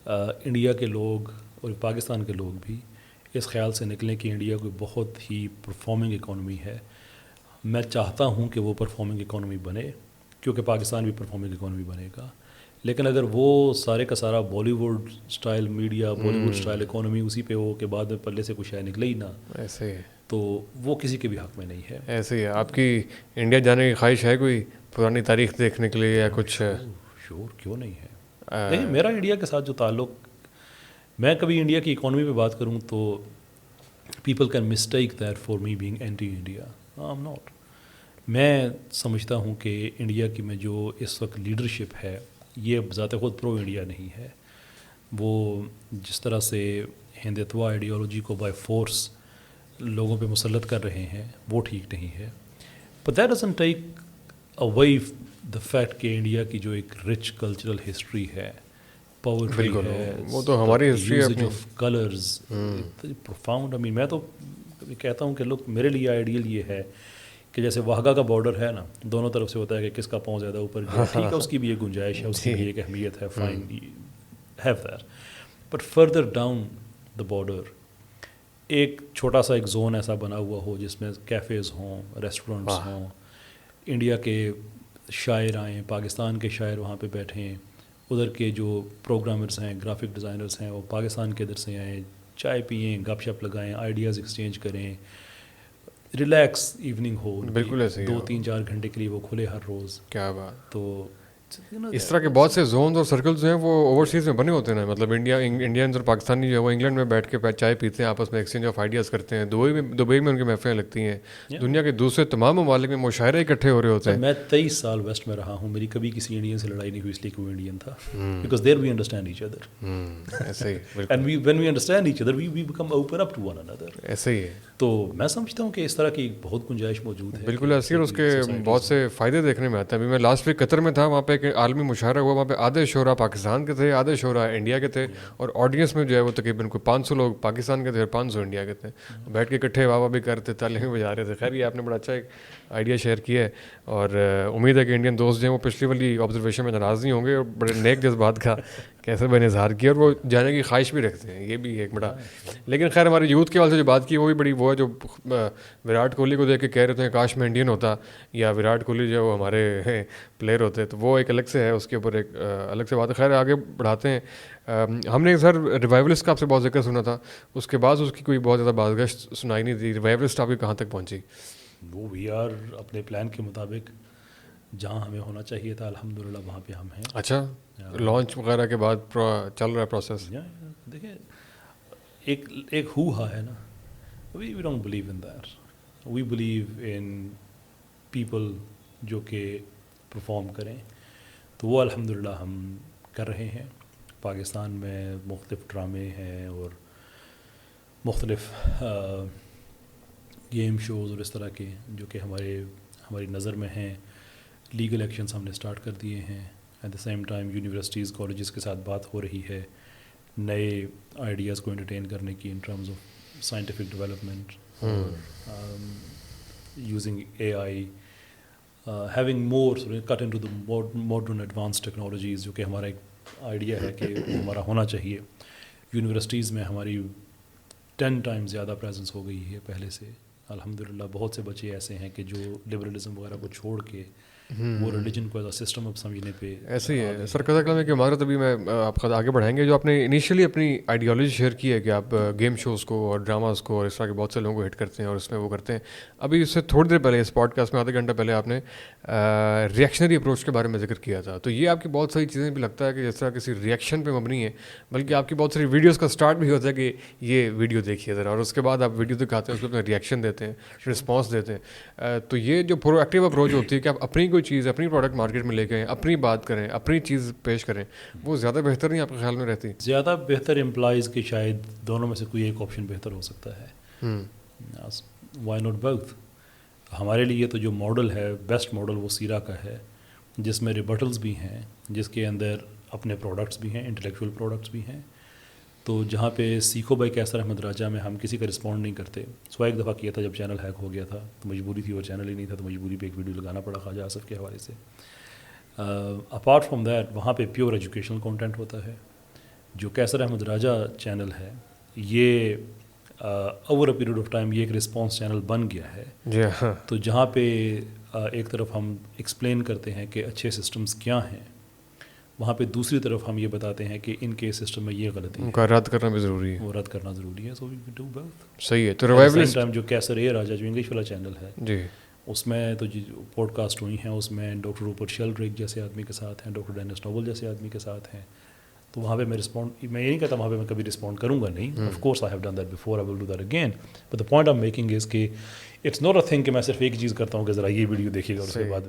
انڈیا کے لوگ اور پاکستان کے لوگ بھی اس خیال سے نکلیں کہ انڈیا کوئی بہت ہی پرفارمنگ اکانومی ہے. میں چاہتا ہوں کہ وہ پرفارمنگ اکانومی بنے, کیونکہ پاکستان بھی پرفارمنگ اکانومی بنے گا. لیکن اگر وہ سارے کا سارا Bollywood style media, Bollywood style economy اسی پہ ہو کہ بعد میں پلے سے کچھ ہے نکلے ہی نہ, ایسے تو وہ کسی کے بھی حق میں نہیں ہے. ایسے ہی ہے. آپ کی انڈیا جانے کی خواہش ہے کوئی پرانی تاریخ دیکھنے کے لیے یا کچھ؟ شور کیوں نہیں ہے. لیکن میرا انڈیا کے ساتھ جو تعلق, میں کبھی انڈیا کی اکانومی پہ بات کروں تو people can mistake that for me being anti India. I am not. میں سمجھتا ہوں کہ انڈیا کی میں جو اس وقت لیڈرشپ ہے یہ بذات خود پرو انڈیا نہیں ہے. وہ جس طرح سے ہندتوا آئیڈیالوجی کو بائی فورس لوگوں پہ مسلط کر رہے ہیں وہ ٹھیک نہیں ہے. But that doesn't take away the fact کہ انڈیا کی جو ایک رچ کلچرل ہسٹری ہے, پاورٹری ہے, وہ تو ہماری ہسٹری ہے, یوزیج آف کلرز پروفاؤنڈ. آئی مین میں تو کہتا ہوں کہ لوگ میرے لیے آئیڈیل یہ ہے کہ جیسے واہگہ کا بارڈر ہے نا, دونوں طرف سے ہوتا ہے کہ کس کا پاؤں زیادہ اوپر گیا, ٹھیک ہے, اس کی بھی ایک گنجائش ہے, اس کی بھی ایک اہمیت ہے, fine have that. But further down the border ایک چھوٹا سا ایک زون ایسا بنا ہوا ہو جس میں کیفیز ہوں, ریسٹورنٹس ہوں, انڈیا کے شاعر آئیں, پاکستان کے شاعر وہاں پہ بیٹھیں, ادھر کے جو پروگرامرز ہیں, گرافک ڈیزائنرز ہیں, وہ پاکستان کے ادھر سے آئیں, چائے پئیں, گپ شپ لگائیں, آئیڈیاز ایکسچینج کریں, ریلیکس ایوننگ ہو. بالکل ایسے 2-3-4 گھنٹے کے لیے وہ کھلے ہر روز. کیا بات. تو اس طرح کے بہت سے زونز اور سرکلز ہیں وہ اوورسیز میں بنے ہوتے ہیں. مطلب انڈینز اور پاکستانی جو ہے وہ انگلینڈ میں بیٹھ کے چائے پیتے ہیں, آپس میں ایکسچینج آف آئیڈیاز کرتے ہیں. دبئی میں ان کی محفلیں لگتی ہیں. دنیا کے دوسرے تمام ممالک میں مشاعرے اکٹھے ہو رہے ہوتے ہیں. میں 23 سال ویسٹ میں رہا ہوں, میری کبھی کسی انڈین سے لڑائی نہیں ہوئی اس لیے کہ وہ انڈین تھا, because there we understand each other. ایسے ہی. And when we understand each other we become open up to one another. ایسے ہی ہے. تو میں سمجھتا ہوں کہ اس طرح کی بہت گنجائش موجود ہے. بالکل ایسے. اور اس کے بہت سے فائدے دیکھنے میں آتے ہیں. ابھی میں لاسٹ ویک قطر میں تھا, وہاں پہ ایک عالمی مشاعرہ ہوا. وہاں پہ آدھے شعراء پاکستان کے تھے, آدھے شعراء انڈیا کے تھے, اور آڈینس میں جو ہے وہ تقریباً کوئی 500 لوگ پاکستان کے تھے اور 500 انڈیا کے تھے. بیٹھ کے اکٹھے واہ واہ بھی کرتے, تالیں بھی بجا رہے تھے. خیر یہ آپ نے بڑا اچھا ایک آئیڈیا شیئر کیا ہے, اور امید ہے کہ انڈین دوست جو ہیں وہ پچھلی والی آبزرویشن میں ناراض نہیں ہوں گے, اور بڑے نیک جذبات کا کیسے میں نے اظہار کیا, اور وہ جانے کی خواہش بھی رکھتے ہیں. یہ بھی ایک بڑا. لیکن خیر ہمارے یوتھ کے حوالے سے جو بات کی وہ بھی بڑی وہ ہے, جو وراٹ کوہلی کو دیکھ کے کہہ رہے تھے کاش میں انڈین ہوتا, یا وراٹ کوہلی جو وہ ہمارے پلیئر ہوتے, تو وہ ایک الگ سے ہے, اس کے اوپر ایک الگ سے بات ہے. خیر آگے بڑھاتے ہیں. ہم نے سر ریوائولسٹ کا آپ سے بہت ذکر سنا تھا, اس کے بعد اس کی کوئی بہت زیادہ بازگشت سنائی نہیں تھی. ریوائولسٹ آپ کی کہاں تک پہنچی؟ وہ وی آر اپنے پلان کے مطابق جہاں ہمیں ہونا چاہیے تھا الحمدللہ وہاں پہ ہم ہیں. اچھا, لانچ وغیرہ کے بعد چل رہا ہے پروسیس؟ دیکھیں ایک ہو ہا ہے نا, we don't believe in that. We believe in people جو کہ پرفارم کریں, تو وہ الحمدللہ ہم کر رہے ہیں. پاکستان میں مختلف ڈرامے ہیں اور مختلف گیم شوز اور اس طرح کے جو کہ ہماری نظر میں ہیں. لیگل ایکشنز ہم نے اسٹارٹ کر دیے ہیں. At the same time universities colleges کے ساتھ بات ہو رہی ہے نئے آئیڈیاز کو انٹرٹین کرنے کی in terms of scientific development, using AI, having more cut in to the modern advance technologies, جو کہ ہمارا ایک آئیڈیا ہے کہ وہ ہمارا ہونا چاہیے. یونیورسٹیز میں ہماری 10 ٹائمز زیادہ پریزنس ہو گئی ہے پہلے سے الحمدللہ. بہت سے بچے ایسے ہیں کہ جو لبرلزم وغیرہ کو چھوڑ کے وہ ریلیجن کو ایز اے سسٹم اب سمجھنے پہ ایسے ہی ہے. سر قضا کلام ہے کہ ہمارا ابھی میں آپ خود آگے بڑھائیں گے. جو آپ نے انیشیلی اپنی آئیڈیالوجی شیئر کی ہے کہ آپ گیم شوز کو اور ڈراماز کو اور اس طرح کے بہت سے لوگوں کو ہٹ کرتے ہیں اور اس میں وہ کرتے ہیں, ابھی اس سے تھوڑی دیر پہلے اس پوڈ کاسٹ میں آدھے گھنٹہ پہلے آپ نے ریئیکشنری اپروچ کے بارے میں ذکر کیا تھا. تو یہ آپ کی بہت ساری چیزیں بھی لگتا ہے کہ جس طرح کسی ریئیکشن پہ مبنی ہے, بلکہ آپ کی بہت ساری ویڈیوز کا اسٹارٹ بھی ہوتا ہے کہ یہ ویڈیو دیکھیے ذرا, اور اس کے بعد آپ ویڈیو دکھاتے ہیں, اس پہ اپنا ریئیکشن دیتے ہیں, رسپانس دیتے ہیں. تو یہ جو پرو ایکٹیو اپروچ ہوتی ہے کہ آپ اپنی کوئی چیز, اپنی پروڈکٹ مارکیٹ میں لے کے آئیں, اپنی بات کریں, اپنی چیز پیش کریں, وہ زیادہ بہتر نہیں آپ کے خیال میں رہتی؟ زیادہ بہتر امپلائز کہ شاید دونوں میں سے کوئی ایک آپشن بہتر ہو سکتا ہے. Why not both. ہمارے لیے تو جو ماڈل ہے بیسٹ ماڈل وہ سیرا کا ہے, جس میں ریبٹلز بھی ہیں, جس کے اندر اپنے پروڈکٹس بھی ہیں, انٹلیکچوئل پروڈکٹس بھی ہیں, تو جہاں پہ سیکھو بائی کیسر احمد راجہ میں ہم کسی کا رسپونڈ نہیں کرتے. سو ایک دفعہ کیا تھا جب چینل ہیک ہو گیا تھا تو مجبوری تھی, اور چینل ہی نہیں تھا تو مجبوری پہ ایک ویڈیو لگانا پڑا خواجہ آصف کے حوالے سے. اپارٹ فرام دیٹ وہاں پہ پیور ایجوکیشنل کانٹینٹ ہوتا ہے. جو کیسر احمد راجہ چینل ہے یہ over a period of time یہ ایک رسپانس چینل بن گیا ہے. جی ہاں. تو جہاں پہ ایک طرف ہم ایکسپلین کرتے ہیں کہ اچھے سسٹمز کیا ہیں, وہاں پہ دوسری طرف ہم یہ بتاتے ہیں کہ ان کے سسٹم میں یہ غلطی ان کا رد کرنا بھی ضروری ہے, وہ رد کرنا ضروری ہے. سو وی ڈو بوتھ. صحیح ہے. تو ریوائولسٹ ٹائم جو کیسر اے راجہ جو انگلش والا چینل ہے جی اس میں تو پوڈ کاسٹ ہوئی ہیں, اس میں ڈاکٹر روپرٹ شیلڈریک جیسے آدمی کے ساتھ ہیں, ڈاکٹر ڈینس نوبل جیسے آدمی کے ساتھ ہیں. تو وہاں پہ میں رسپونڈ, میں یہ نہیں کہتا وہاں پہ میں کبھی رسپونڈ کروں گا نہیں, of course I have done that before, I will do that again, but the point I am making is کہ اٹس ناٹ اے تھنگ کہ میں صرف ایک چیز کرتا ہوں کہ ذرا یہ ویڈیو دیکھیے گا اور اس کے بعد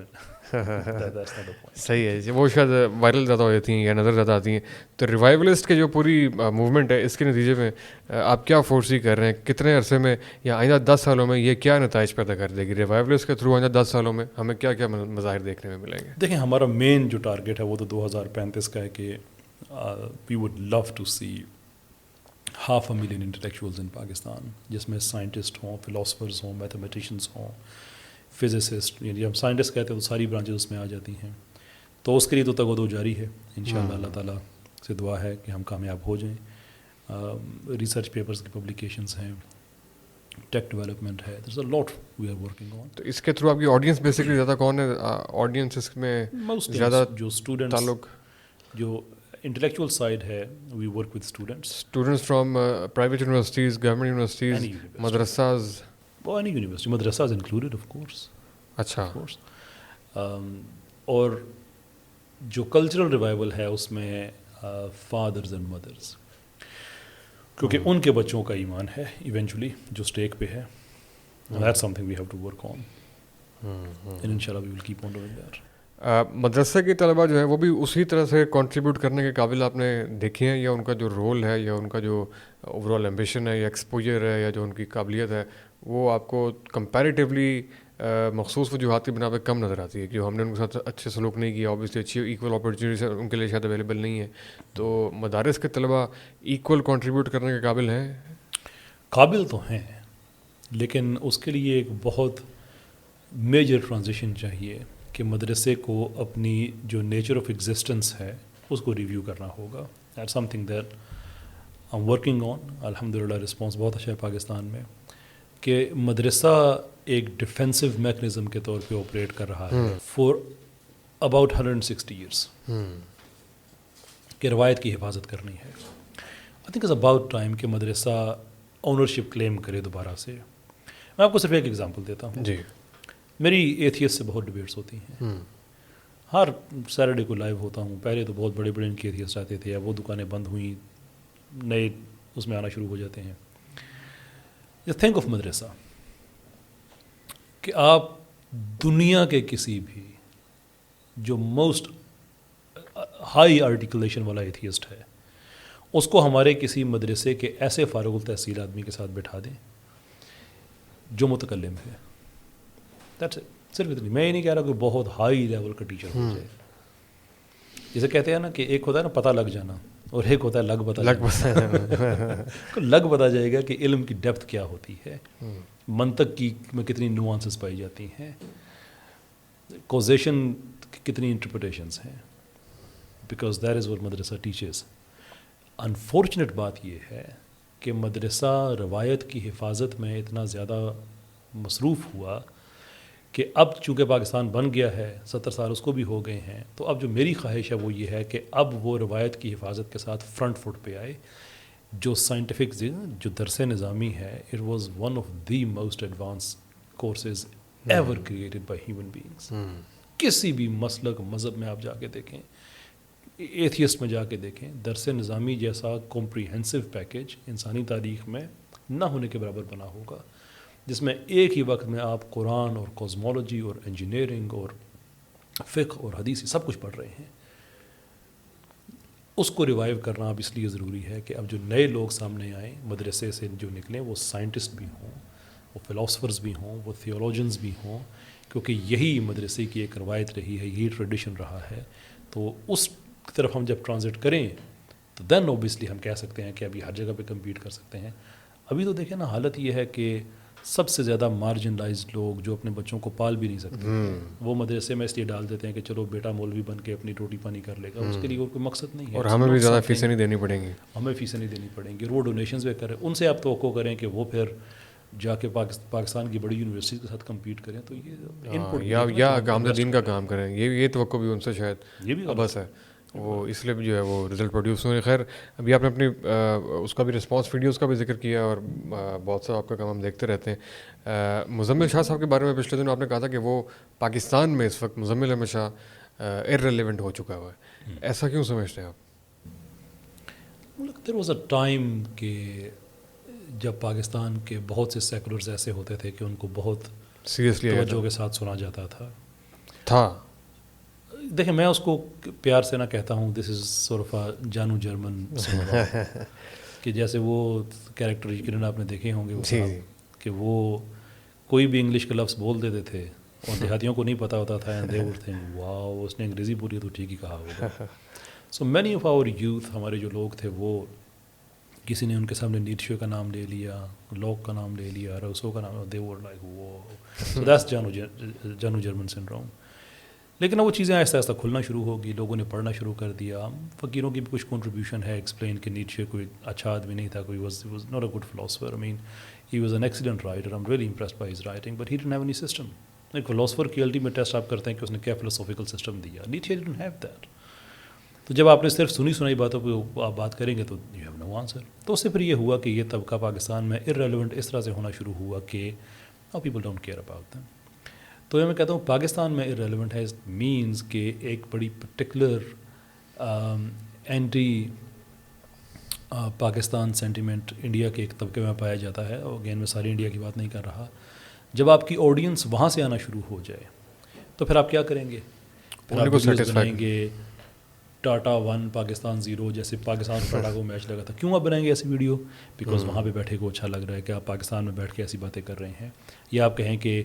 صحیح ہے. وہ شاید وائرل زیادہ ہو جاتی ہیں یا نظر زیادہ آتی ہیں. تو ریوائولسٹ کے جو پوری موومنٹ ہے اس کے نتیجے میں آپ کیا فورسی کر رہے ہیں, کتنے عرصے میں یا آئندہ 10 سالوں میں یہ کیا نتائج پیدا کر دے گی ریوائولسٹ کے تھرو؟ آئندہ 10 سالوں میں ہمیں کیا کیا مظاہر دیکھنے میں ملیں گے؟ دیکھیں ہمارا مین جو ٹارگیٹ ہے وہ تو 2035 کا ہے کہ we would love to see 500,000 intellectuals in Pakistan, جس میں سائنٹسٹ ہوں, فلاسفرز ہوں, میتھمیٹیشینس ہوں, فزسسٹ. یعنی جب سائنٹسٹ کہتے ہیں تو ساری برانچز اس میں آ جاتی ہیں. تو اس کے لیے تو تگودو جاری ہے انشاءاللہ. اللہ تعالیٰ سے دعا ہے کہ ہم کامیاب ہو جائیں. ریسرچ پیپرز کی پبلیکیشنز ہیں, ٹیک ڈیولپمنٹ ہے, there's a lot we are working on. تو اس کے تھرو آپ کی آڈینس بیسکلی زیادہ کون ہے؟ آڈینس اس میں زیادہ جو اسٹوڈنٹس, تعلق جو انٹلیکچوئل سائڈ ہے, we work with students from private universities, government universities, madrasas, any university, madrasas included of course. اچھا. اور جو کلچرل ریوائول ہے اس میں فادرز اینڈ مدرز, کیونکہ ان کے بچوں کا ایمان ہے ایونچولی جو اسٹیک پہ ہے. That's something we have to work on, and انشاءاللہ we will keep on doing that. مدرسے کے طلباء جو ہیں وہ بھی اسی طرح سے کنٹریبیوٹ کرنے کے قابل آپ نے دیکھے ہیں, یا ان کا جو رول ہے یا ان کا جو اوور آل ایمبیشن ہے یا ایکسپوجر ہے یا جو ان کی قابلیت ہے وہ آپ کو کمپیریٹیولی مخصوص وجوہات کی بنا پہ کم نظر آتی ہے؟ کہ ہم نے ان کے ساتھ اچھے سلوک نہیں کیا, اوبیسلی اچھی ایکول اپرچونیٹیز ان کے لیے شاید اویلیبل نہیں ہے. تو مدارس کے طلباء ایکول کنٹریبیوٹ کرنے کے قابل ہیں؟ قابل تو ہیں, لیکن اس کے لیے ایک بہت میجر ٹرانزیشن چاہیے کہ مدرسے کو اپنی جو نیچر آف ایگزسٹنس ہے اس کو ریویو کرنا ہوگا. That some thing that I am working on. الحمد للہ رسپانس بہت اچھا ہے پاکستان میں کہ مدرسہ ایک ڈیفینسو میکنزم کے طور پہ آپریٹ کر رہا ہے فار اباؤٹ 160 ایئرس, کہ روایت کی حفاظت کرنی ہے. I think is about time کہ مدرسہ اونرشپ کلیم کرے دوبارہ سے. میں آپ کو صرف ایک ایگزامپل دیتا ہوں. جی. میری ایتھیس سے بہت ڈبیٹس ہوتی ہیں, ہر سیٹرڈے کو لائیو ہوتا ہوں. پہلے تو بہت بڑے بڑے ان کے ایتھیسٹ آتے تھے, اب وہ دکانیں بند ہوئیں, نئے اس میں آنا شروع ہو جاتے ہیں. جسٹ تھنک آف مدرسہ, کہ آپ دنیا کے کسی بھی جو موسٹ ہائی آرٹیکولیشن والا ایتھیسٹ ہے اس کو ہمارے کسی مدرسے کے ایسے فارغ التحصیل آدمی کے ساتھ بٹھا دیں جو متکلم ہے. دیٹس اٹ, صرف اتنی. میں یہ نہیں کہہ رہا کہ بہت ہائی لیول کا ٹیچر ہو جائے. جیسے کہتے ہیں نا کہ ایک ہوتا ہے نا پتہ لگ جانا, اور ایک ہوتا ہے لگ بتا جانا. لگ بتا جائے گا کہ علم کی ڈیپتھ کیا ہوتی ہے, منطق کی میں کتنی نوانسز پائی جاتی ہیں, کوزیشن کتنی انٹرپریٹیشنز ہیں, بیکاز دیٹ از واٹ مدرسہ ٹیچز. انفارچونیٹ بات یہ ہے کہ مدرسہ روایت کی حفاظت میں اتنا زیادہ مصروف ہوا کہ اب چونکہ پاکستان بن گیا ہے, 70 سال اس کو بھی ہو گئے ہیں, تو اب جو میری خواہش ہے وہ یہ ہے کہ اب وہ روایت کی حفاظت کے ساتھ فرنٹ فٹ پہ آئے. جو سائنٹیفک جو درس نظامی ہے, it was one of the most advance courses ever created by human beings. کسی بھی مسلک مذہب میں آپ جا کے دیکھیں, ایتھیسٹ میں جا کے دیکھیں, درس نظامی جیسا کمپریہنسو پیکیج انسانی تاریخ میں نہ ہونے کے برابر بنا ہوگا, جس میں ایک ہی وقت میں آپ قرآن اور کوزمولوجی اور انجینئرنگ اور فقہ اور حدیث سب کچھ پڑھ رہے ہیں. اس کو ریوائیو کرنا اب اس لیے ضروری ہے کہ اب جو نئے لوگ سامنے آئیں مدرسے سے جو نکلیں, وہ سائنٹسٹ بھی ہوں, وہ فلاسفرز بھی ہوں, وہ تھیولوجنز بھی ہوں, کیونکہ یہی مدرسے کی ایک روایت رہی ہے, یہی ٹریڈیشن رہا ہے. تو اس طرف ہم جب ٹرانزٹ کریں تو دین اوبیسلی ہم کہہ سکتے ہیں کہ ابھی ہر جگہ پہ کمپیٹ کر سکتے ہیں. ابھی تو دیکھیں نا حالت یہ ہے کہ سب سے زیادہ مارجنلائزڈ لوگ جو اپنے بچوں کو پال بھی نہیں سکتے وہ مدرسے میں اس لیے ڈال دیتے ہیں کہ چلو بیٹا مولوی بن کے اپنی روٹی پانی کر لے گا, اس کے لیے اور کوئی مقصد نہیں ہے. اور ہمیں بھی زیادہ فیسیں نہیں دینی پڑیں گی, ہمیں فیسیں نہیں دینی پڑیں گی, وہ ڈونیشنز بھی کریں, ان سے آپ توقع کریں کہ وہ پھر جا کے پاکستان کی بڑی یونیورسٹی کے ساتھ کمپیٹ کریں, تو یہ ان پٹ یا کام دین کا کام کریں, یہ توقع بھی ان سے شاید یہ بھی بس ہے, وہ اس لیے بھی جو ہے وہ رزلٹ پروڈیوس ہوئے. خیر ابھی آپ نے اپنی اس کا بھی رسپانس ویڈیوز کا بھی ذکر کیا اور بہت سا آپ کا کام ہم دیکھتے رہتے ہیں. مزمل شاہ صاحب کے بارے میں پچھلے دنوں آپ نے کہا تھا کہ وہ پاکستان میں اس وقت مزمل احمد شاہ ارریلیونٹ ہو چکا ہوا ہے, ایسا کیوں سمجھتے ہیں آپ؟ دیر واز اے ٹائم کہ جب پاکستان کے بہت سے سیکولرز ایسے ہوتے تھے کہ ان کو بہت سیریسلی توجہ کے ساتھ سنا جاتا تھا. دیکھیں میں اس کو پیار سے نہ کہتا ہوں دس از سورف جانو جرمن کہ جیسے وہ کیریکٹر یقیناً آپ نے دیکھے ہوں گے وہ کہ وہ کوئی بھی انگلش کا لفظ بول دیتے تھے اور دیہاتیوں کو نہیں پتہ ہوتا تھا and they would think wow اس نے انگریزی بولی تو ٹھیک ہی کہا ہوگا. So many of our youth, ہمارے جو لوگ تھے وہ کسی نے ان کے سامنے نیٹشے کا نام لے لیا, لوک کا نام لے لیا, روسو کا نام, دے ور لائک وہ, سو دیٹس جانو جرمن سنڈروم. لیکن اب وہ چیزیں آہستہ آہستہ کھلنا شروع ہوگی, لوگوں نے پڑھنا شروع کر دیا. فقیروں کی بھی کچھ کنٹریبیوشن ہے ایکسپلین کہ نیٹشے کوئی اچھا آدمی نہیں تھا, کوئی was not a good philosopher. I mean he was an excellent writer, I am really impressed by his writing, but he didn't have any system. ایک فلاسفر کی الٹیمیٹ ٹیسٹ آپ کرتے ہیں کہ اس نے کیا فلاسافیکل سسٹم دیا, نیٹشے ڈنٹ ہیو دیٹ. تو جب آپ نے صرف سنی سنائی باتوں پہ آپ بات کریں گے تو یو ہیو نو آنسر. تو اس سے پھر یہ ہوا کہ یہ طبقہ پاکستان میں ارریلیونٹ اس طرح سے ہونا شروع ہوا کہ people don't care about them. تو میں کہتا ہوں پاکستان میں ارریلیونٹ ہے مینز کہ ایک بڑی particular entity Pakistan sentiment India کے ایک طبقے میں پایا جاتا ہے. اور اگین میں ساری انڈیا کی بات نہیں کر رہا. جب آپ کی آڈینس وہاں سے آنا شروع ہو جائے تو پھر آپ کیا کریں گے؟ پھر آپ ویڈیوز بنائیں گے ٹاٹا 1 پاکستان 0, جیسے پاکستان اور ٹاٹا کو میچ لگا تھا. کیوں آپ بنائیں گے ایسی ویڈیو؟ بیکاز وہاں پہ بیٹھے کو اچھا لگ رہا ہے کہ آپ پاکستان میں بیٹھ کے ایسی باتیں کر رہے ہیں. یا آپ کہیں کہ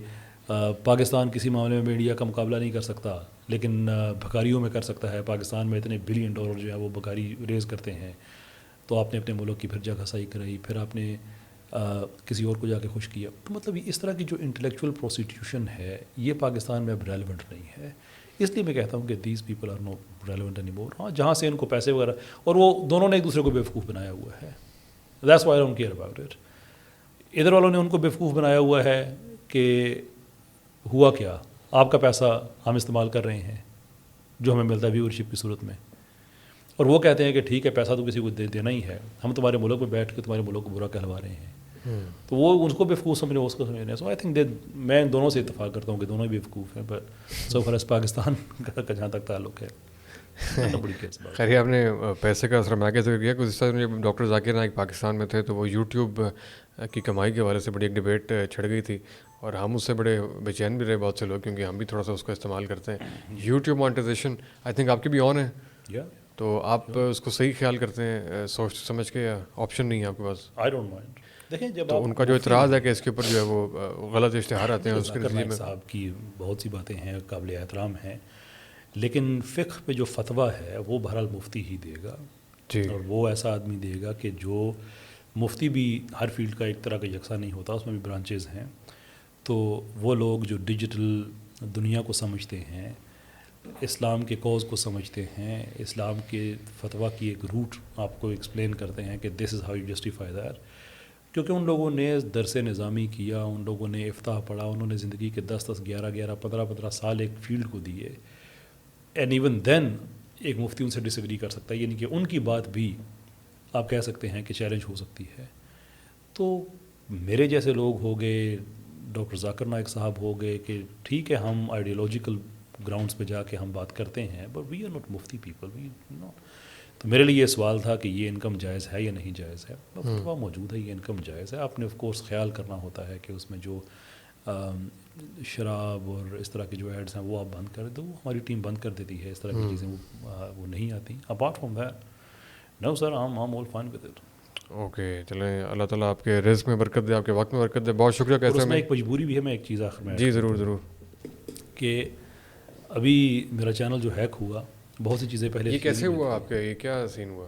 پاکستان کسی معاملے میں انڈیا کا مقابلہ نہیں کر سکتا لیکن بھکاریوں میں کر سکتا ہے, پاکستان میں اتنے $1 بلین جو ہے وہ بھکاری ریز کرتے ہیں. تو آپ نے اپنے ملک کی پھر جگہ صحیح کرائی, پھر آپ نے کسی اور کو جا کے خوش کیا. تو مطلب اس طرح کی جو انٹلیکچوئل پروسٹیٹیوشن ہے یہ پاکستان میں اب ریلیونٹ نہیں ہے. اس لیے میں کہتا ہوں کہ these people are no relevant anymore. ہاں جہاں سے ان کو پیسے وغیرہ, اور وہ دونوں نے ایک دوسرے کو بیوقوف بنایا ہوا ہے. That's why I don't care about it. ادھر والوں نے ان کو بیوقوف بنایا ہوا ہے کہ ہوا کیا, آپ کا پیسہ ہم استعمال کر رہے ہیں جو ہمیں ملتا ہے ویورشپ کی صورت میں, اور وہ کہتے ہیں کہ ٹھیک ہے پیسہ تو کسی کو دینا ہی ہے, ہم تمہارے ملک میں بیٹھ کے تمہارے ملک کو برا کہلوا رہے ہیں. تو وہ ان کو بیوقوف سمجھنے, اس کو سمجھنے. سو آئی تھنک میں ان دونوں سے اتفاق کرتا ہوں کہ دونوں ہی بیوقوف ہیں, but so far as Pakistan کا جہاں تک تعلق ہے. خیر آپ نے پیسے کا سرمایہ کا ذکر کیا. گزشتہ جب ڈاکٹر ذاکر نائک پاکستان میں تھے تو وہ یوٹیوب کی کمائی کے حوالے سے بڑی ایک ڈبیٹ چھڑ گئی تھی, اور ہم اس سے بڑے بے چین بھی رہے بہت سے لوگ, کیونکہ ہم بھی تھوڑا سا اس کا استعمال کرتے ہیں. یوٹیوب مانیٹائزیشن آئی تھنک آپ کی بھی آن ہے, تو آپ اس کو صحیح خیال کرتے ہیں سوچ سمجھ کے, یا آپشن نہیں ہے آپ کے پاس؟ آئی ڈونٹ مائنڈ. دیکھیں جب تو ان کا جو اعتراض ہے کہ اس کے اوپر جو ہے وہ غلط اشتہار آتے ہیں, اس کے نتیجے میں صاحب کی بہت سی باتیں ہیں قابل احترام ہیں, لیکن فقہ پہ جو فتویٰ ہے وہ بہرحال مفتی ہی دے گا. اور وہ ایسا آدمی دے گا کہ جو مفتی بھی ہر فیلڈ کا ایک طرح کا یکساں نہیں ہوتا, اس میں بھی برانچز ہیں. تو وہ لوگ جو ڈیجیٹل دنیا کو سمجھتے ہیں, اسلام کے کوز کو سمجھتے ہیں, اسلام کے فتویٰ کی ایک روٹ آپ کو ایکسپلین کرتے ہیں کہ this is how you justify that. کیونکہ ان لوگوں نے درس نظامی کیا, ان لوگوں نے افتاح پڑھا, انہوں نے زندگی کے 10 11 15 سال ایک فیلڈ کو دیے. اینڈ ایون دین ایک مفتی ان سے ڈس ایگری کر سکتا ہے, یعنی کہ ان کی بات بھی آپ کہہ سکتے ہیں کہ چیلنج ہو سکتی ہے. تو میرے جیسے لوگ ہو گئے, ڈاکٹر ذاکر نائک صاحب ہو گئے, کہ ٹھیک ہے ہم آئیڈیالوجیکل گراؤنڈس پہ جا کے ہم بات کرتے ہیں, بٹ وی آر ناٹ مفتی پیپل, وی نو. تو میرے لیے یہ سوال تھا کہ یہ انکم جائز ہے یا نہیں جائز ہے. فتویٰ موجود ہے, یہ انکم جائز ہے. آپ نے آف کورس خیال کرنا ہوتا ہے کہ اس میں جو شراب اور اس طرح کے جو ایڈس ہیں وہ آپ بند کر دو. ہماری ٹیم بند کر دیتی ہے اس طرح کی چیزیں, وہ نہیں آتی. Apart from that no sir, I am all fine with it. Okay چلیں, اللہ تعالیٰ آپ کے رزق میں برکت دے, آپ کے وقت میں برکت دے. بہت شکریہ. کیسے میں ایک مجبوری بھی ہے, میں ایک چیز آخر میں جی ضرور کہ ابھی میرا چینل جو ہیک ہوا, بہت سی چیزیں پہلے. یہ کیسے ہوا آپ کا, یہ کیا سین ہوا؟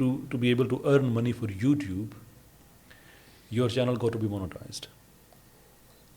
to be able to earn money for YouTube, your channel got to be monetized.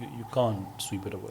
you can't sweep it away.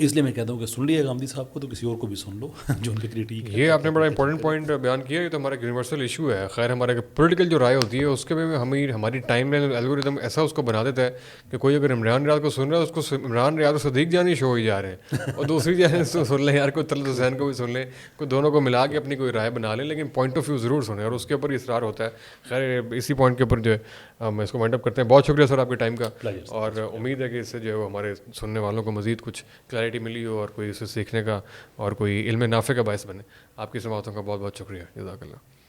اس لیے میں کہتا ہوں کہ سن لیے گامدی صاحب کو تو کسی اور کو بھی سن لو جو ان کے لیے ٹھیک ہے. یہ آپ نے بڑا امپورٹنٹ پوائنٹ بیان کیا. یہ تو ہمارا یونیورسل ایشو ہے. خیر ہمارے پولیٹیکل جو رائے ہوتی ہے اس کے میں ہماری ٹائم لائن الگوریتم ایسا اس کو بنا دیتا ہے کہ کوئی اگر عمران ریاض کو سن رہا ہے اس کو عمران ریاض اور صدیق جانی شو ہی جا رہے ہیں, اور دوسری چینل سے سن لیں یار, کوئی طلعت حسین کو بھی سن لیں, کوئی دونوں کو ملا کے اپنی کوئی رائے بنا لیں, لیکن پوائنٹ آف ویو ضرور سنیں اور اس کے اوپر اصرار ہوتا ہے. خیر اسی پوائنٹ کے اوپر جو ہے ہم اس کو وائنڈ اپ کرتے ہیں. بہت شکریہ سر آپ کے ٹائم کا, اور امید ہے کہ اس سے جو ہے ہمارے سننے والوں کو مزید کچھ کلیئرٹی ملی ہو اور کوئی اسے سیکھنے کا اور کوئی علم نافع کا باعث بنے. آپ کی سماعتوں کا بہت بہت شکریہ. جزاک اللہ.